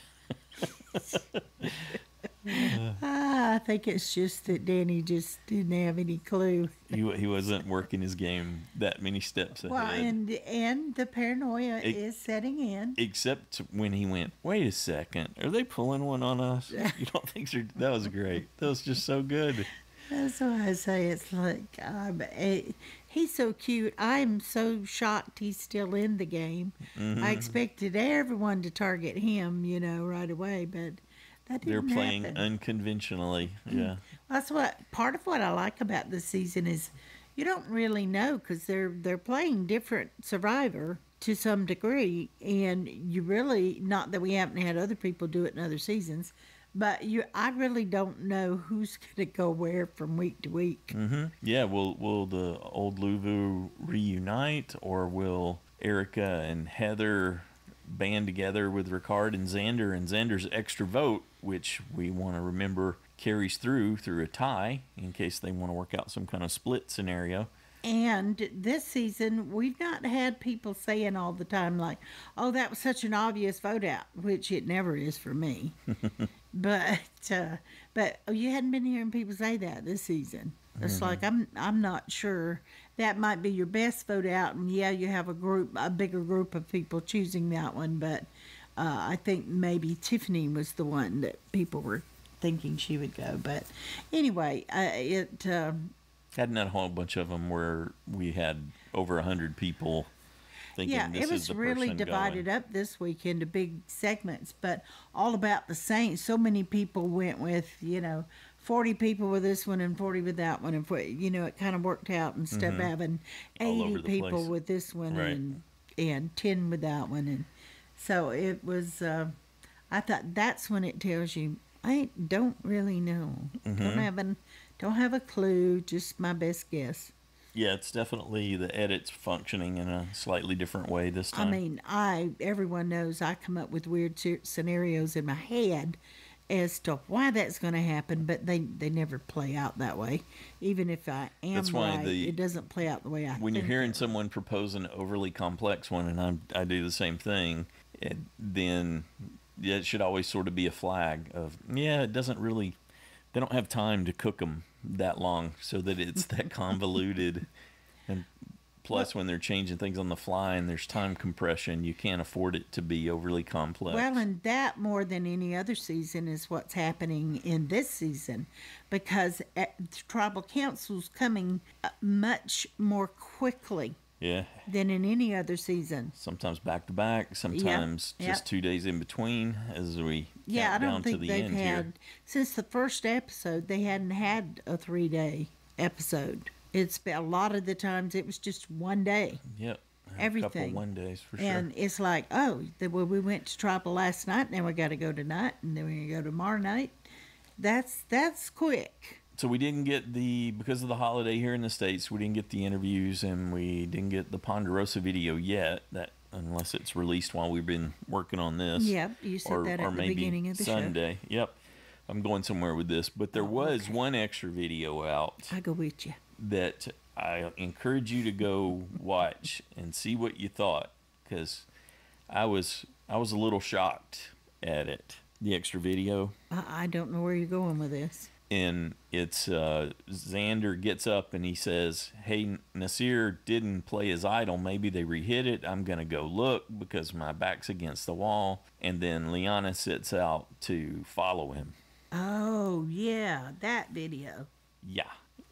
A: I think it's just that Danny just didn't have any clue.
B: He wasn't working his game that many steps ahead.
A: Well, and the paranoia is setting in.
B: Except when he went, wait a second, are they pulling one on us? You don't think so? That was great. That was just so good.
A: That's why I say it's like, he's so cute. I'm so shocked he's still in the game. Mm-hmm. I expected everyone to target him, right away, but that didn't
B: They're playing
A: happen.
B: Unconventionally, yeah.
A: That's part of what I like about this season is you don't really know because they're playing different Survivor to some degree, and you really, not that we haven't had other people do it in other seasons, but I really don't know who's going to go where from week to week.
B: Mm-hmm. Yeah, will the old Luvu reunite, or will Erica and Heather band together with Ricard and Xander's extra vote, which we want to remember carries through a tie in case they want to work out some kind of split scenario.
A: And this season, we've not had people saying all the time like, oh, that was such an obvious vote out, which it never is for me. But you hadn't been hearing people say that this season. It's like, I'm not sure. That might be your best vote out, and yeah, you have a bigger group of people choosing that one, but I think maybe Tiffany was the one that people were thinking she would go. But anyway,
B: Hadn't had a whole bunch of them where we had over 100 people thinking this is the person
A: really divided
B: going.
A: up this week into big segments, but all about the same. So many people went with, 40 people with this one and 40 with that one. And, it kind of worked out instead of having 80 people
B: place.
A: with this one
B: Right.
A: and 10 with that one. And so it was, I thought that's when it tells you, I don't really know.
B: Mm-hmm.
A: Don't have a clue, just my best guess.
B: Yeah, it's definitely the edit's functioning in a slightly different way this time.
A: I mean, everyone knows I come up with weird scenarios in my head as to why that's going to happen, but they never play out that way. Even if I am
B: That's why
A: right, it doesn't play out the way I
B: when
A: think.
B: you're hearing someone propose an overly complex one, and I do the same thing, then it should always sort of be a flag of, it doesn't really, they don't have time to cook them that long so that it's that convoluted. And plus, when they're changing things on the fly and there's time compression, you can't afford it to be overly complex.
A: Well, and that more than any other season is what's happening in this season, because tribal council's coming much more quickly.
B: Yeah.
A: Than in any other season.
B: Sometimes back to back, sometimes just 2 days in between as we count down to the end here.
A: Since the first episode, they hadn't had a 3-day episode. It's been, a lot of the times it was just 1 day.
B: Yep.
A: Everything.
B: A couple 1 days for sure.
A: And it's like, we went to tribal last night, now we got to go tonight, and then we're going to go tomorrow night. That's quick.
B: So we didn't get because of the holiday here in the States, we didn't get the interviews and we didn't get the Ponderosa video yet, unless it's released while we've been working on this.
A: Yep, you said that at the beginning of the
B: Sunday.
A: show.
B: Yep. I'm going somewhere with this, but there was one extra video out.
A: I go with you.
B: That I encourage you to go watch and see what you thought, because I was a little shocked at it. The extra video.
A: I don't know where you're going with this.
B: And it's Xander gets up and he says, "Hey, Nasir didn't play his idol. Maybe they rehit it. I'm going to go look because my back's against the wall." And then Liana sets out to follow him.
A: Oh, yeah, that video.
B: Yeah.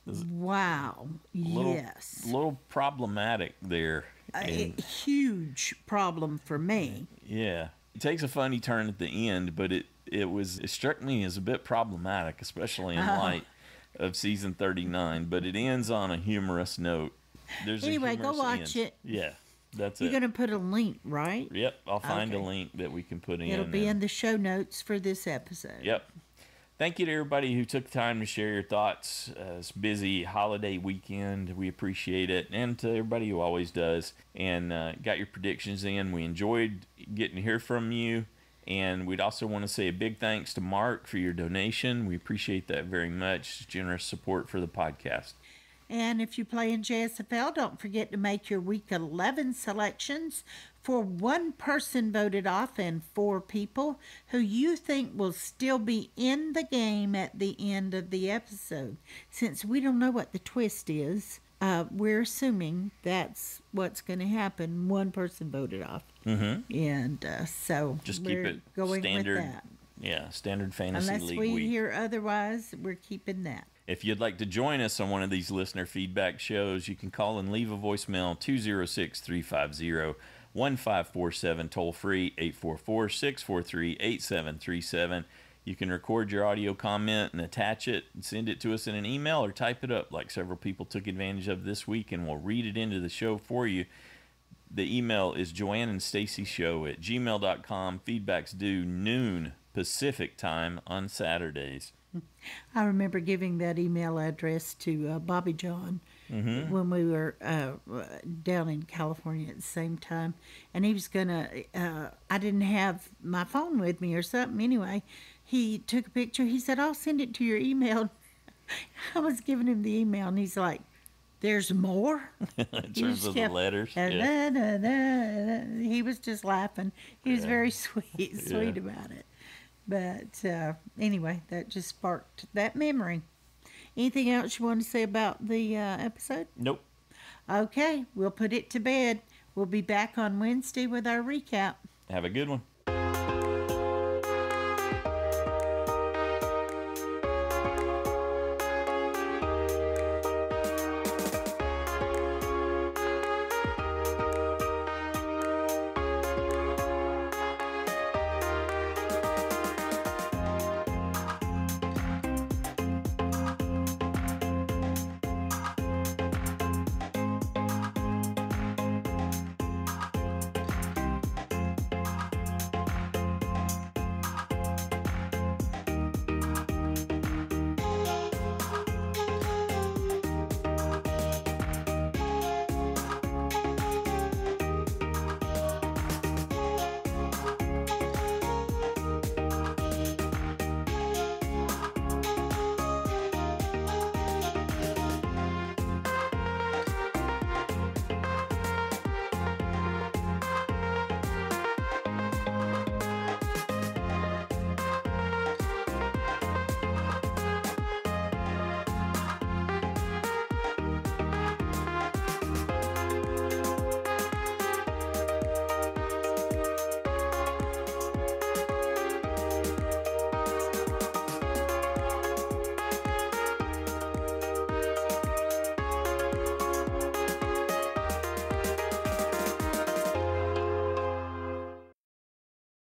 A: Wow. Yes.
B: A little problematic there.
A: A huge problem for me.
B: Yeah. It takes a funny turn at the end, but it struck me as a bit problematic, especially in light of season 39. But it ends on a humorous note.
A: Anyway, go watch it.
B: Yeah, that's
A: You're going to put a link, right?
B: Yep, I'll find a link that we can put in.
A: It'll be in the show notes for this episode.
B: Yep. Thank you to everybody who took time to share your thoughts. It's busy holiday weekend. We appreciate it. And to everybody who always does and got your predictions in. We enjoyed getting to hear from you. And we'd also want to say a big thanks to Mark for your donation. We appreciate that very much. Generous support for the podcast.
A: And if you play in JSFL, don't forget to make your Week 11 selections for one person voted off and 4 people who you think will still be in the game at the end of the episode. Since we don't know what the twist is, we're assuming that's what's going to happen. One person voted off.
B: Mm-hmm.
A: And so
B: just keep it
A: going
B: standard.
A: With that.
B: Yeah, standard fantasy
A: Unless
B: league
A: we
B: week.
A: hear otherwise, we're keeping that.
B: If you'd like to join us on one of these listener feedback shows, you can call and leave a voicemail 206-350-1547, toll free 844-643-8737. You can record your audio comment and attach it and send it to us in an email or type it up like several people took advantage of this week, and we'll read it into the show for you. The email is joanneandstacyshow@gmail.com. Feedback's due noon Pacific time on Saturdays.
A: I remember giving that email address to Bobby John when we were down in California at the same time. And he was going to, I didn't have my phone with me or something. Anyway, he took a picture. He said, "I'll send it to your email." I was giving him the email, and he's like, "There's more?"
B: In terms of the letters.
A: He was just laughing. He was very sweet about it. But anyway, that just sparked that memory. Anything else you want to say about the episode?
B: Nope.
A: Okay, we'll put it to bed. We'll be back on Wednesday with our recap.
B: Have a good one.